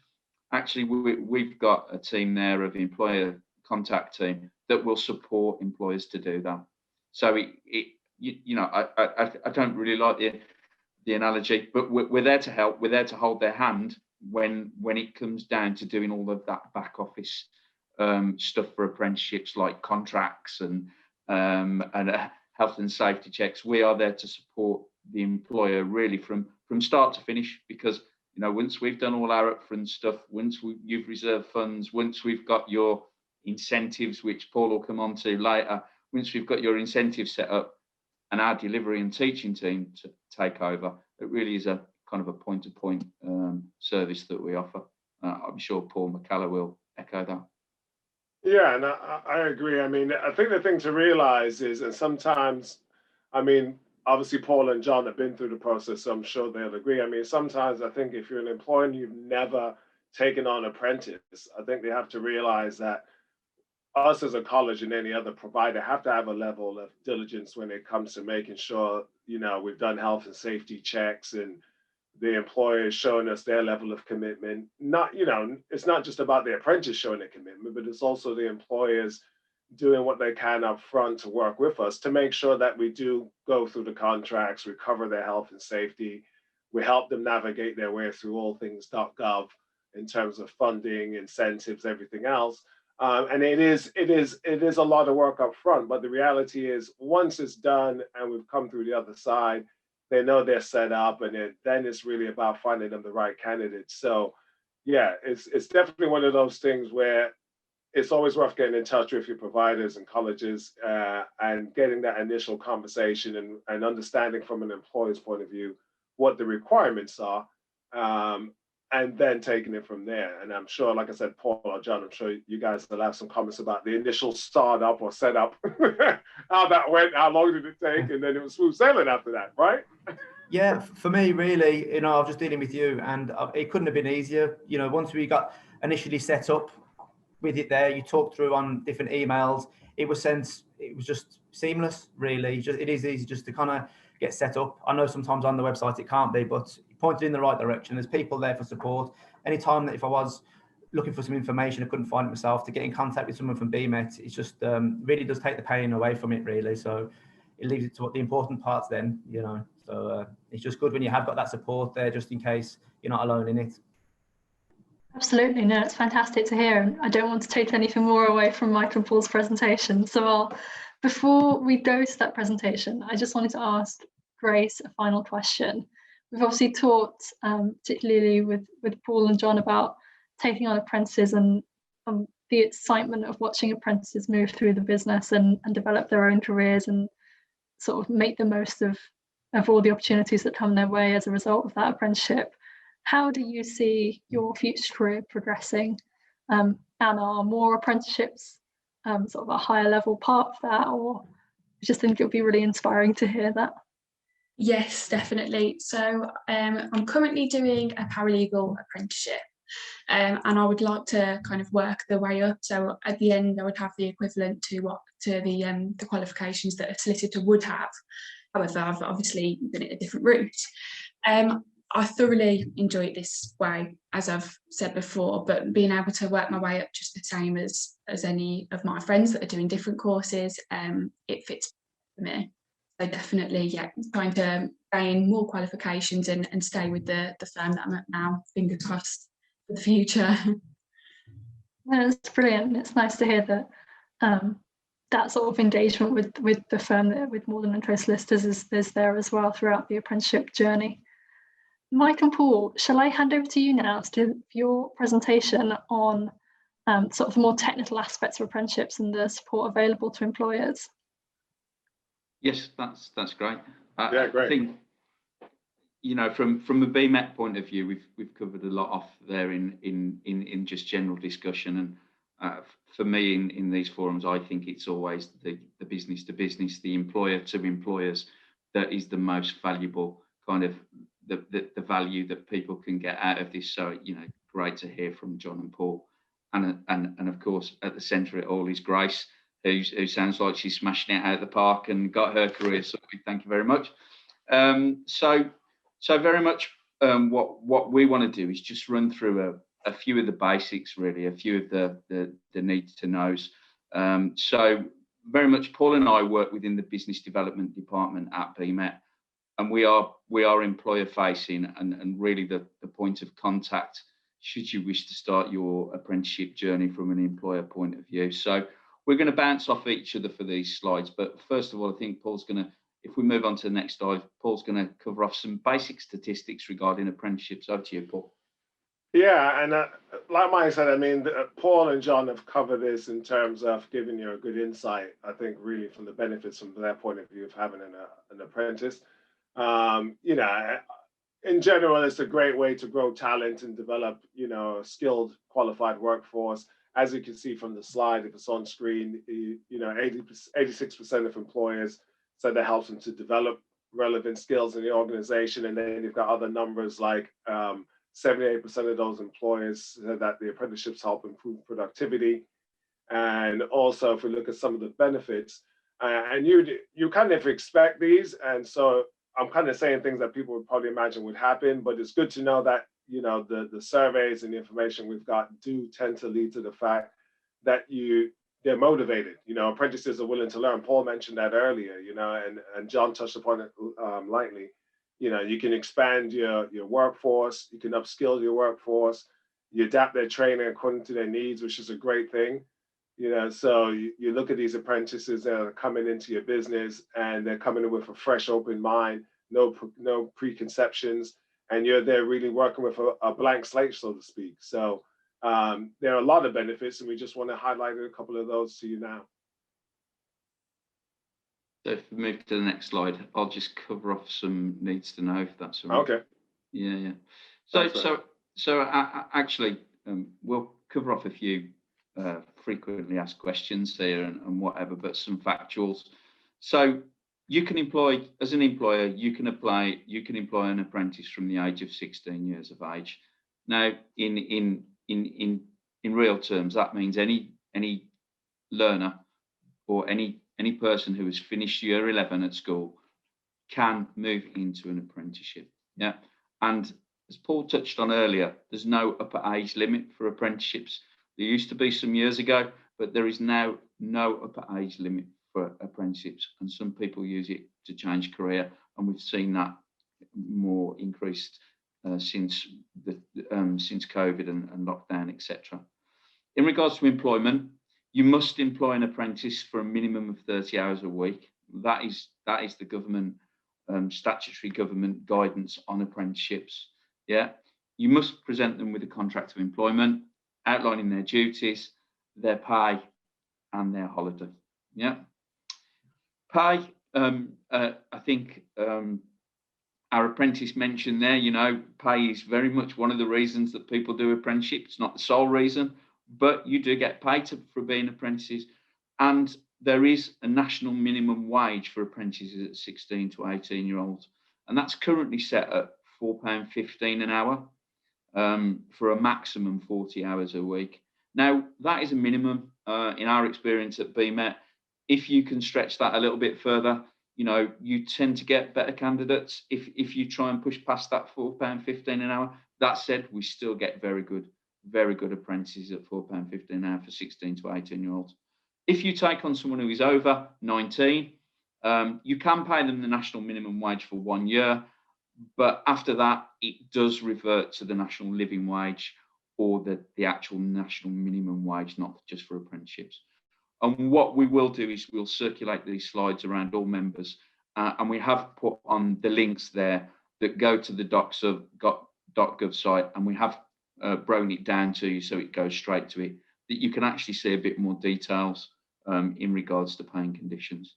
S4: actually we've got a team there of employer contact team that will support employers to do that. So you know, I don't really like the analogy, but we're there to help. We're there to hold their hand when it comes down to doing all of that back office stuff for apprenticeships, like contracts and health and safety checks. We are there to support the employer really from start to finish, because, you know, once we've done all our upfront stuff, once you've reserved funds, once we've got your incentives, which Paul will come on to later, once we've got your incentives set up and our delivery and teaching team to take over, it really is a kind of a point-to-point service that we offer. I'm sure Paul McCalla will echo that.
S6: Yeah, and I agree. I mean, I think the thing to realize is, and sometimes, I mean, obviously Paul and John have been through the process, so I'm sure they'll agree. I mean, sometimes I think if you're an employer and you've never taken on an apprentice, I think they have to realize that us as a college and any other provider have to have a level of diligence when it comes to making sure, you know, we've done health and safety checks and the employer is showing us their level of commitment. Not, you know, it's not just about the apprentice showing a commitment, but it's also the employers doing what they can up front to work with us to make sure that we do go through the contracts, we cover their health and safety, we help them navigate their way through all things .gov in terms of funding, incentives, everything else. And it is a lot of work up front, but the reality is once it's done and we've come through the other side, they know they're set up, and then it's really about finding them the right candidates. So yeah, it's definitely one of those things where it's always worth getting in touch with your providers and colleges and getting that initial conversation and understanding from an employer's point of view what the requirements are, and then taking it from there. And I'm sure, like I said, Paul or John, I'm sure you guys will have some comments about the initial startup or setup, how that went, how long did it take, and then it was smooth sailing after that, right?
S3: Yeah, for me, really, you know, I was just dealing with you, and it couldn't have been easier. You know, once we got initially set up with it there, you talked through on different emails, it was just seamless, really. It is easy just to kind of get set up. I know sometimes on the website it can't be, but pointed in the right direction. There's people there for support. Anytime that if I was looking for some information, I couldn't find it myself, to get in contact with someone from BMet, it's just really does take the pain away from it, really. So it leaves it to what the important parts then, you know. So it's just good when you have got that support there, just in case you're not alone in it.
S1: Absolutely, no, it's fantastic to hear. And I don't want to take anything more away from Mike and Paul's presentation. So before we go to that presentation, I just wanted to ask Grace a final question. We've obviously talked, particularly with Paul and John, about taking on apprentices and the excitement of watching apprentices move through the business and develop their own careers and sort of make the most of all the opportunities that come their way as a result of that apprenticeship. How do you see your future career progressing? And are more apprenticeships sort of a higher level part of that, or I just think it would be really inspiring to hear that?
S5: Yes, definitely. So I'm currently doing a paralegal apprenticeship, and I would like to kind of work the way up. So at the end, I would have the equivalent to the qualifications that a solicitor would have. However, I've obviously been at a different route. I thoroughly enjoy it this way, as I've said before, but being able to work my way up just the same as any of my friends that are doing different courses, it fits for me. So definitely, yeah, trying to gain more qualifications and stay with the firm that I'm at now, fingers crossed for the future.
S1: That's brilliant. It's nice to hear that that sort of engagement with the firm, with More Than Co Solicitors, is there as well throughout the apprenticeship journey. Mike and Paul, shall I hand over to you now to do your presentation on sort of the more technical aspects of apprenticeships and the support available to employers?
S4: Yes, that's great.
S6: Yeah, great.
S4: I think, you know, from a BMet point of view, we've covered a lot off there in just general discussion. And for me, in these forums, I think it's always the business to business, the employer to employers, that is the most valuable kind of the value that people can get out of this. So, you know, great to hear from John and Paul, and of course at the centre of it all is Grace, who sounds like she's smashing it out of the park and got her career sorted. Thank you very much. So very much what we want to do is just run through a few of the basics, really, a few of the needs to knows. So very much Paul and I work within the business development department at BMet, and we are employer facing and really the point of contact should you wish to start your apprenticeship journey from an employer point of view. So we're going to bounce off each other for these slides, but first of all, I think Paul's going to, if we move on to the next slide, Paul's going to cover off some basic statistics regarding apprenticeships. Over to you, Paul.
S6: Yeah, and like Mike said, I mean, Paul and John have covered this in terms of giving you a good insight, I think, really from the benefits from their point of view of having an apprentice. You know, in general, it's a great way to grow talent and develop, you know, a skilled, qualified workforce. As you can see from the slide, if it's on screen, you know, 86% of employers said that helps them to develop relevant skills in the organization. And then you've got other numbers like 78% of those employers said that the apprenticeships help improve productivity. And also, if we look at some of the benefits, and you kind of expect these, and so I'm kind of saying things that people would probably imagine would happen, but it's good to know that, you know, the surveys and the information we've got do tend to lead to the fact that they're motivated. You know, apprentices are willing to learn. Paul mentioned that earlier, you know, and John touched upon it lightly. You know, you can expand your workforce, you can upskill your workforce, you adapt their training according to their needs, which is a great thing. You know, so you look at these apprentices that are coming into your business and they're coming in with a fresh, open mind, no preconceptions, and you're there really working with a blank slate, so to speak. So There are a lot of benefits, and we just want to highlight a couple of those to you now.
S4: So if we move to the next slide, I'll just cover off some needs to know, if that's all right.
S6: Okay.
S4: Yeah. Actually, we'll cover off a few frequently asked questions here and whatever, but some factuals. So you can employ, as an employer, you can employ an apprentice from the age of 16 years of age. Now, in real terms, that means any learner or any person who has finished year 11 at school can move into an apprenticeship. Yeah, and as Paul touched on earlier, there's no upper age limit for apprenticeships. There used to be some years ago, but there is now no upper age limit for apprenticeships, and some people use it to change career, and we've seen that more increased since COVID and lockdown, etc. In regards to employment, you must employ an apprentice for a minimum of 30 hours a week. That is the government statutory government guidance on apprenticeships. Yeah, you must present them with a contract of employment outlining their duties, their pay, and their holiday. Yeah, pay. I think our apprentice mentioned there. You know, pay is very much one of the reasons that people do apprenticeship. It's not the sole reason, but you do get paid for being apprentices, and there is a national minimum wage for apprentices at 16 to 18-year-olds, and that's currently set at £4.15 an hour for a maximum 40 hours a week. Now, that is a minimum in our experience at BMet. If you can stretch that a little bit further, you know, you tend to get better candidates if you try and push past that £4.15 an hour. That said, we still get very good apprentices at £4.15 an hour for 16 to 18-year-olds. If you take on someone who is over 19, you can pay them the national minimum wage for 1 year, but after that, it does revert to the national living wage or the actual national minimum wage, not just for apprenticeships. And what we will do is we'll circulate these slides around all members, and we have put on the links there that go to the docs.gov site, and we have broken it down to you so it goes straight to it, that you can actually see a bit more details in regards to paying conditions.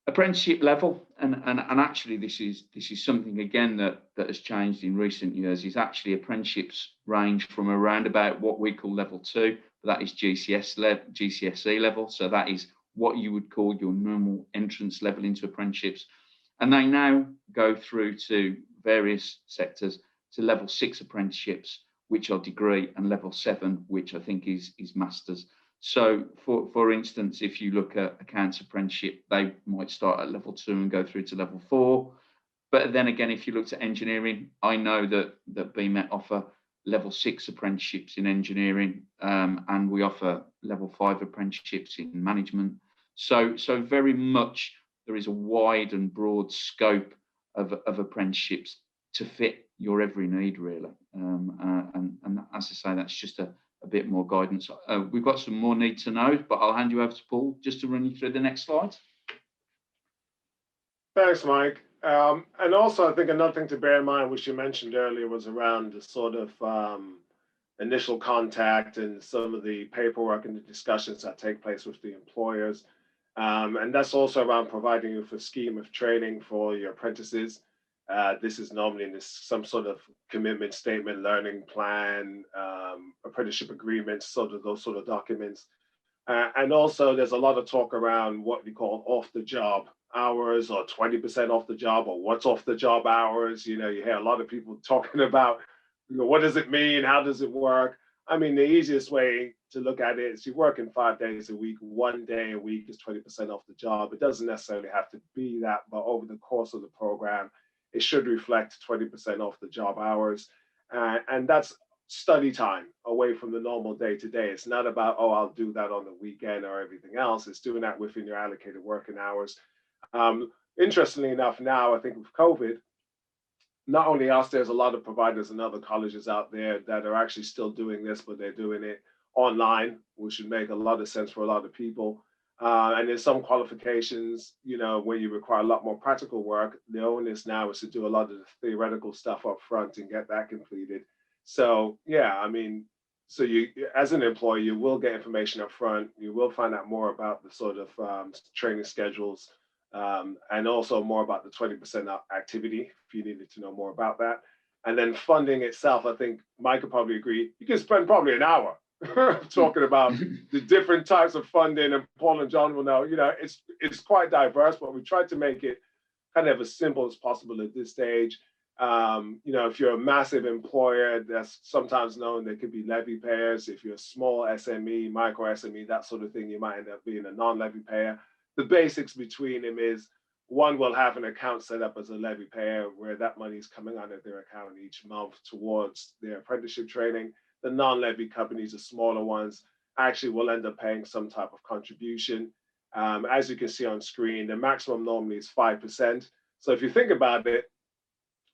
S4: Apprenticeship level, and actually this is something again that has changed in recent years, is actually apprenticeships range from around about what we call level 2, but that is GCSE level, so that is what you would call your normal entrance level into apprenticeships, and they now go through to various sectors to level 6 apprenticeships, which are degree, and level 7, which I think is masters. So for instance, if you look at accounts apprenticeship, they might start at level 2 and go through to level 4. But then again, if you looked at engineering, I know that BMet offer level 6 apprenticeships in engineering, and we offer level 5 apprenticeships in management. So very much there is a wide and broad scope of apprenticeships to fit your every need, really. And as I say, that's just a bit more guidance. We've got some more need to know, but I'll hand you over to Paul just to run you through the next slides.
S6: Thanks, Mike. And also, I think another thing to bear in mind, which you mentioned earlier, was around the sort of initial contact and some of the paperwork and the discussions that take place with the employers. And that's also around providing you with a scheme of training for your apprentices. This is normally in some sort of commitment statement, learning plan, apprenticeship agreements, sort of those sort of documents. And also there's a lot of talk around what we call off the job hours, or 20% off the job, or what's off the job hours. You know, you hear a lot of people talking about, you know, what does it mean? How does it work? I mean, the easiest way to look at it is you're working 5 days a week, 1 day a week is 20% off the job. It doesn't necessarily have to be that, but over the course of the program, it should reflect 20% off the job hours. And that's study time away from the normal day-to-day. It's not about, oh, I'll do that on the weekend or everything else. It's doing that within your allocated working hours. Interestingly enough, now, I think with COVID, not only us, there's a lot of providers and other colleges out there that are actually still doing this, but they're doing it online, which would make a lot of sense for a lot of people. And there's some qualifications, you know, where you require a lot more practical work. The onus now is to do a lot of the theoretical stuff up front and get that completed. So, yeah, I mean, So you, as an employee, you will get information up front. You will find out more about the sort of training schedules, and also more about the 20% activity if you needed to know more about that. And then funding itself, I think Mike could probably agree, you can spend probably an hour talking about the different types of funding, and Paul and John will know, you know, it's quite diverse, but we tried to make it kind of as simple as possible at this stage. You know, if you're a massive employer, that's sometimes known, there could be levy payers. If you're a small SME, micro SME, that sort of thing, you might end up being a non-levy payer. The basics between them is one will have an account set up as a levy payer where that money is coming out of their account each month towards their apprenticeship training. The non-levy companies, the smaller ones, actually will end up paying some type of contribution. As you can see on screen, the maximum normally is 5%. So if you think about it,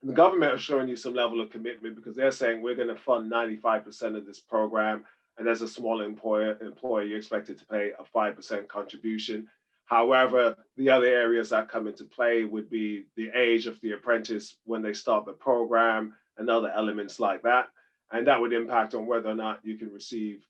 S6: the government is showing you some level of commitment because they're saying we're going to fund 95% of this program. And as a small employer, you're expected to pay a 5% contribution. However, the other areas that come into play would be the age of the apprentice when they start the program and other elements like that. And that would impact on whether or not you can receive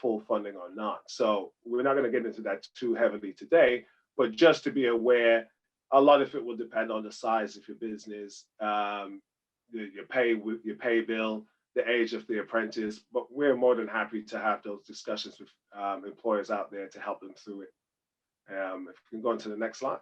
S6: full funding or not. So we're not going to get into that too heavily today, but just to be aware, a lot of it will depend on the size of your business, your pay bill, the age of the apprentice. But we're more than happy to have those discussions with employers out there to help them through it. If we can go on to the next slide.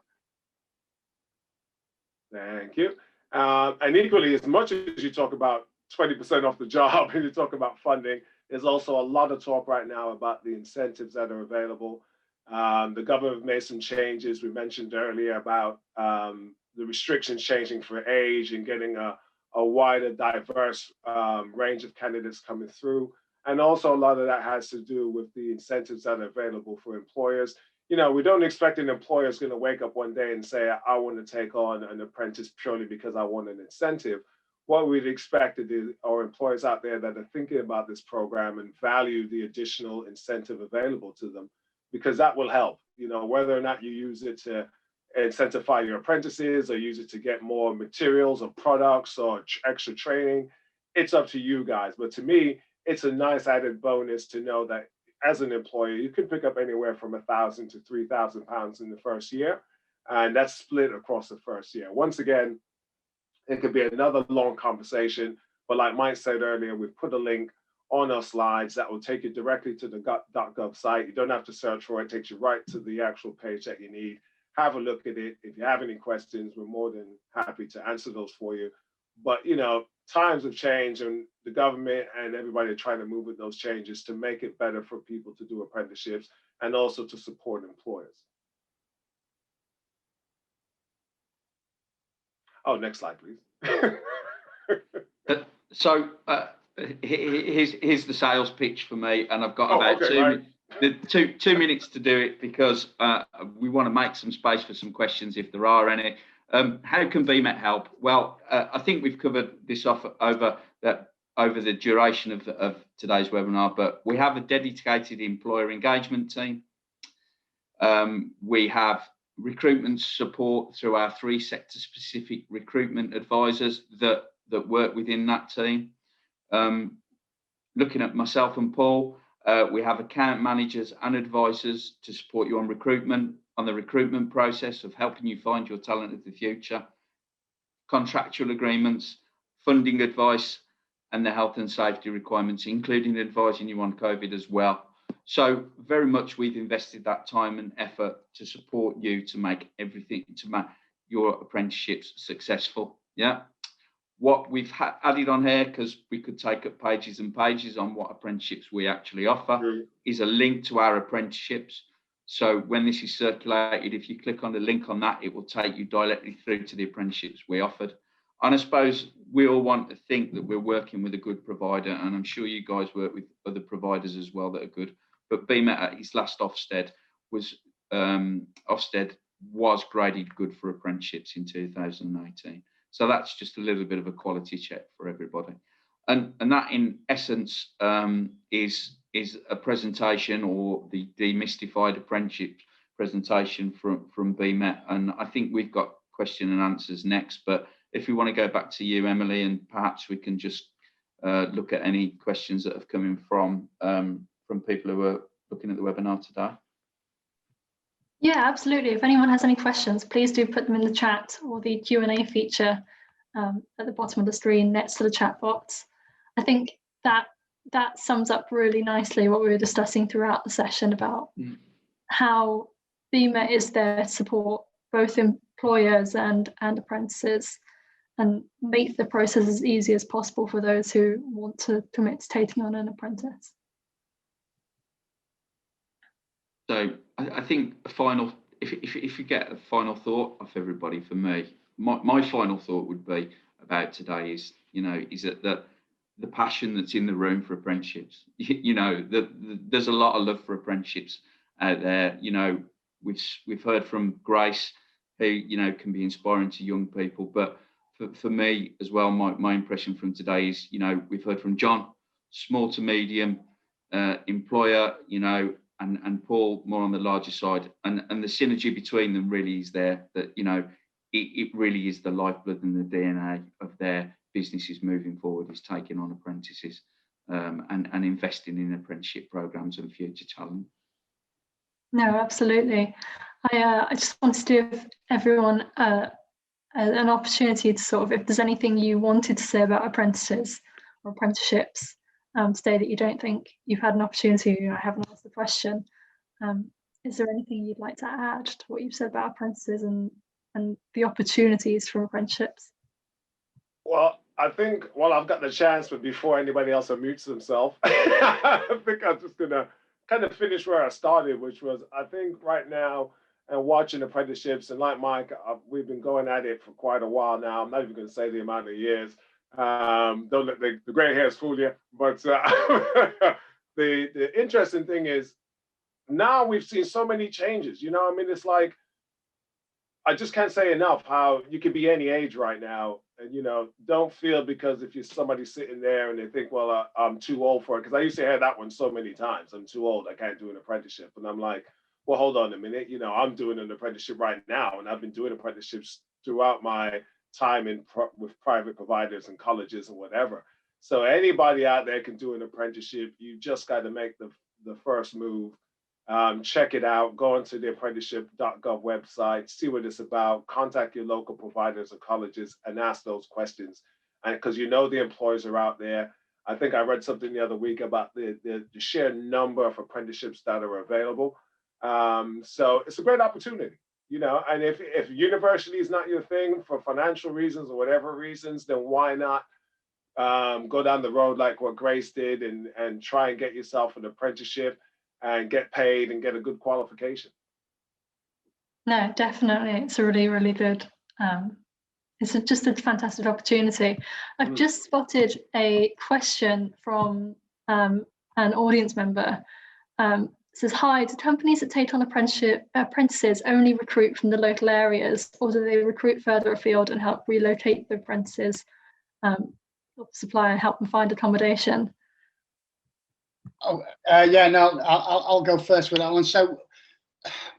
S6: Thank you. And equally, as much as you talk about 20% off the job and you talk about funding, there's also a lot of talk right now about the incentives that are available. The government made some changes. We mentioned earlier about the restrictions changing for age and getting a wider, diverse range of candidates coming through. And also a lot of that has to do with the incentives that are available for employers. You know, we don't expect an employer is going to wake up one day and say, I want to take on an apprentice purely because I want an incentive. What we'd expect are employers out there that are thinking about this program and value the additional incentive available to them, because that will help. You know, whether or not you use it to incentivize your apprentices or use it to get more materials or products or extra training, it's up to you guys. But to me, it's a nice added bonus to know that as an employer, you can pick up anywhere from £1,000 to £3,000 in the first year, and that's split across the first year. Once again, it could be another long conversation, but like Mike said earlier, we've put a link on our slides that will take you directly to the .gov site. You don't have to search for it. It takes you right to the actual page that you need. Have a look at it. If you have any questions, we're more than happy to answer those for you. But, you know, times have changed and the government and everybody are trying to move with those changes to make it better for people to do apprenticeships and also to support employers. Oh, next slide, please.
S4: Here's the sales pitch for me, and I've got about 2 minutes to do it because we want to make some space for some questions if there are any. How can BMet help? Well, I think we've covered this off over the duration of today's webinar, but we have a dedicated employer engagement team. We have recruitment support through our 3 sector specific recruitment advisors that work within that team. Looking at myself and Paul, we have account managers and advisors to support you on the recruitment process of helping you find your talent of the future, contractual agreements, funding advice, and the health and safety requirements, including advising you on COVID as well. So very much we've invested that time and effort to support you to make your apprenticeships successful. Yeah. What we've added on here, because we could take up pages and pages on what apprenticeships we actually offer, is a link to our apprenticeships. So when this is circulated, if you click on the link on that, it will take you directly through to the apprenticeships we offered. And I suppose we all want to think that we're working with a good provider, and I'm sure you guys work with other providers as well that are good. But BMet at its last Ofsted was graded good for apprenticeships in 2018. So that's just a little bit of a quality check for everybody. And that in essence is a presentation, or the demystified apprenticeship presentation from BMet. And I think we've got question and answers next, but if we want to go back to you, Emily, and perhaps we can just look at any questions that have come in from people who are looking at the webinar today.
S1: Yeah, absolutely. If anyone has any questions, please do put them in the chat or the Q&A feature at the bottom of the screen next to the chat box. I think that sums up really nicely what we were discussing throughout the session about how BMet is there to support both employers and apprentices and make the process as easy as possible for those who want to commit to taking on an apprentice.
S4: So I think a final, if you get a final thought off everybody, for me, my final thought would be about today is, is that the passion that's in the room for apprenticeships, there's a lot of love for apprenticeships out there. We've heard from Grace, who, can be inspiring to young people, but for me as well, my impression from today is, we've heard from John, small to medium employer, and Paul more on the larger side, and the synergy between them really is there, that, it really is the lifeblood and the DNA of their businesses moving forward, is taking on apprentices and investing in apprenticeship programs and future talent.
S1: No, absolutely. I just wanted to give everyone an opportunity to sort of, if there's anything you wanted to say about apprentices or apprenticeships today that you don't think you've had an opportunity, I haven't asked the question. Is there anything you'd like to add to what you've said about apprentices and the opportunities from apprenticeships?
S6: Well, I think while I've got the chance, but before anybody else unmutes themselves, I think I'm just going to kind of finish where I started, which was, I think right now, and watching apprenticeships, and like Mike, we've been going at it for quite a while now. I'm not even going to say the amount of years. Don't let the gray hairs fool you. But the interesting thing is, now we've seen so many changes. I mean, it's like, I just can't say enough how you can be any age right now. And, don't feel because if you're somebody sitting there and they think, well, I'm too old for it. Because I used to hear that one so many times. I'm too old. I can't do an apprenticeship. And I'm like, well, hold on a minute. I'm doing an apprenticeship right now. And I've been doing apprenticeships throughout my time with private providers and colleges and whatever. So anybody out there can do an apprenticeship. You just got to make the first move. Check it out. Go onto the apprenticeship.gov website, see what it's about, contact your local providers or colleges and ask those questions. And because the employers are out there. I think I read something the other week about the sheer number of apprenticeships that are available. So it's a great opportunity, and if university is not your thing for financial reasons or whatever reasons, then why not go down the road like what Grace did and try and get yourself an apprenticeship and get paid and get a good qualification.
S1: No, definitely. It's a really, really good, it's just a fantastic opportunity. I've just spotted a question from an audience member. It says, hi, do companies that take on apprentices only recruit from the local areas, or do they recruit further afield and help relocate the apprentices, supply and help them find accommodation?
S2: Oh, yeah, no, I'll go first with that one. So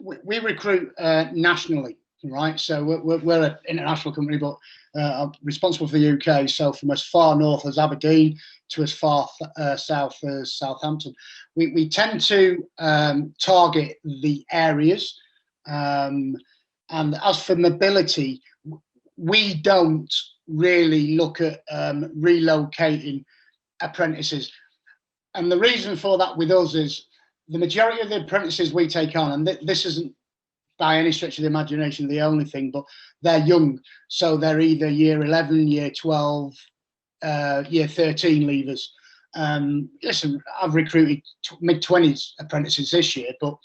S2: we recruit nationally, right? So we're an international company, but I'm responsible for the UK. So from as far north as Aberdeen to as far south as Southampton. We tend to target the areas. And as for mobility, we don't really look at relocating apprentices. And the reason for that with us is the majority of the apprentices we take on, and this isn't by any stretch of the imagination the only thing, but they're young. So they're either year 11, year 12, year 13 leavers. Listen, I've recruited mid-20s apprentices this year, but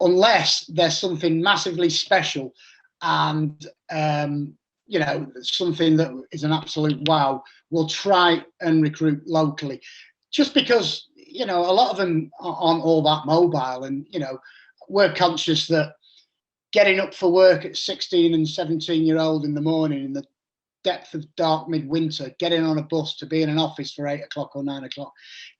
S2: unless there's something massively special and something that is an absolute wow, we'll try and recruit locally. Just because, a lot of them aren't all that mobile, and, we're conscious that getting up for work at 16 and 17-year-old in the morning in the depth of dark midwinter, getting on a bus to be in an office for 8 o'clock or 9 o'clock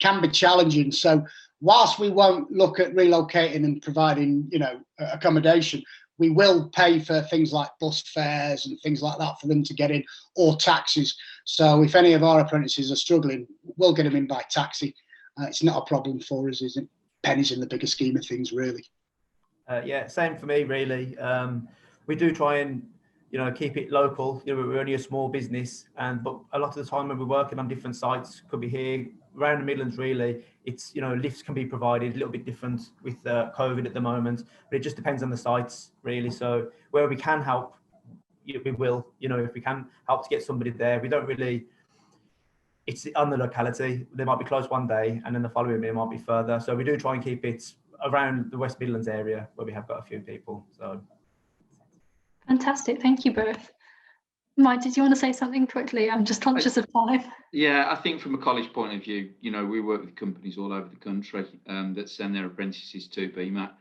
S2: can be challenging. So whilst we won't look at relocating and providing, accommodation, we will pay for things like bus fares and things like that for them to get in, or taxis. So if any of our apprentices are struggling, we'll get them in by taxi. It's not a problem for us, is it? Pennies in the bigger scheme of things, really.
S3: Yeah, same for me, really. We do try and, keep it local. We're only a small business, but a lot of the time when we're working on different sites, could be here around the Midlands, really, it's, lifts can be provided, a little bit different with COVID at the moment, but it just depends on the sites, really. So where we can help, we will, if we can help to get somebody there. We don't really, it's on the locality. They might be close one day and then the following day might be further. So we do try and keep it around the West Midlands area where we have got a few people. So
S1: fantastic, thank you both. Mike, did you want to say something quickly? I'm just conscious of time.
S4: Yeah, I think from a college point of view, we work with companies all over the country that send their apprentices to BMet,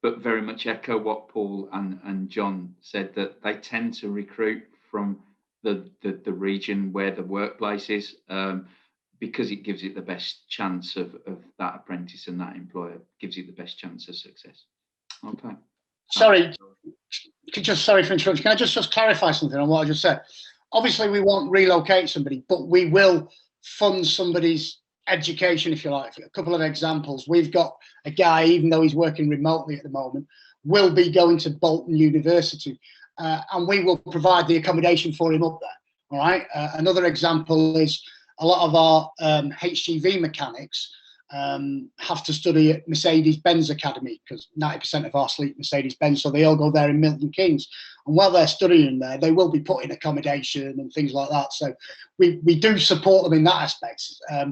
S4: but very much echo what Paul and John said, that they tend to recruit from the region where the workplace is, because it gives it the best chance of that apprentice, and that employer gives it the best chance of success. Okay.
S2: Sorry for interrupting. Can I just clarify something on what I just said? Obviously, we won't relocate somebody, but we will fund somebody's education, if you like. A couple of examples. We've got a guy, even though he's working remotely at the moment, will be going to Bolton University, and we will provide the accommodation for him up there. All right. Another example is a lot of our HGV mechanics have to study at Mercedes-Benz Academy, because 90% of our fleet Mercedes-Benz, so they all go there in Milton Keynes. And while they're studying there, they will be put in accommodation and things like that. So we do support them in that aspect,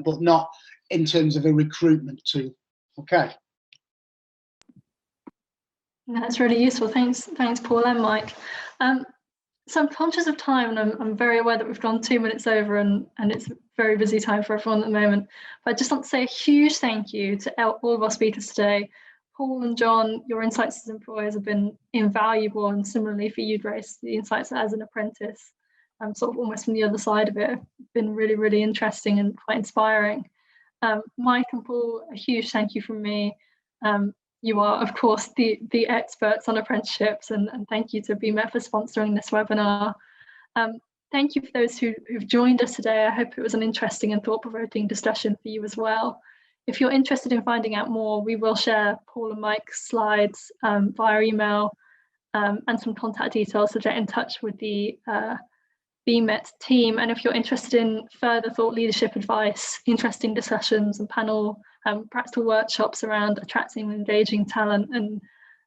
S2: but not in terms of a recruitment tool. Okay.
S1: That's really useful. Thanks, Paul and Mike. So I'm conscious of time, and I'm very aware that we've gone 2 minutes over, and it's a very busy time for everyone at the moment. But I just want to say a huge thank you to all of our speakers today. Paul and John, your insights as employers have been invaluable, and similarly for you, Grace, the insights as an apprentice, sort of almost from the other side of it, have been really, really interesting and quite inspiring. Mike and Paul, a huge thank you from me. You are, of course, the experts on apprenticeships, and thank you to BMet for sponsoring this webinar. Thank you for those who've joined us today. I hope it was an interesting and thought-provoking discussion for you as well. If you're interested in finding out more, we will share Paul and Mike's slides via email and some contact details, so get in touch with the BMet team. And if you're interested in further thought leadership advice, interesting discussions and panel practical workshops around attracting and engaging talent, and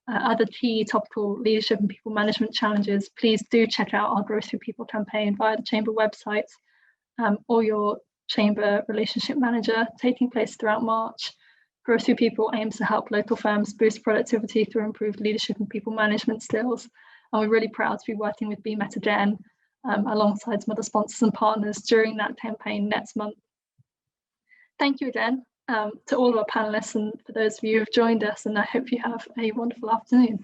S1: other key topical leadership and people management challenges, please do check out our Growth Through People campaign via the Chamber website or your Chamber relationship manager, taking place throughout March. Growth Through People aims to help local firms boost productivity through improved leadership and people management skills. And we're really proud to be working with BMet again alongside some other sponsors and partners during that campaign next month. Thank you again to all of our panelists, and for those of you who have joined us, and I hope you have a wonderful afternoon.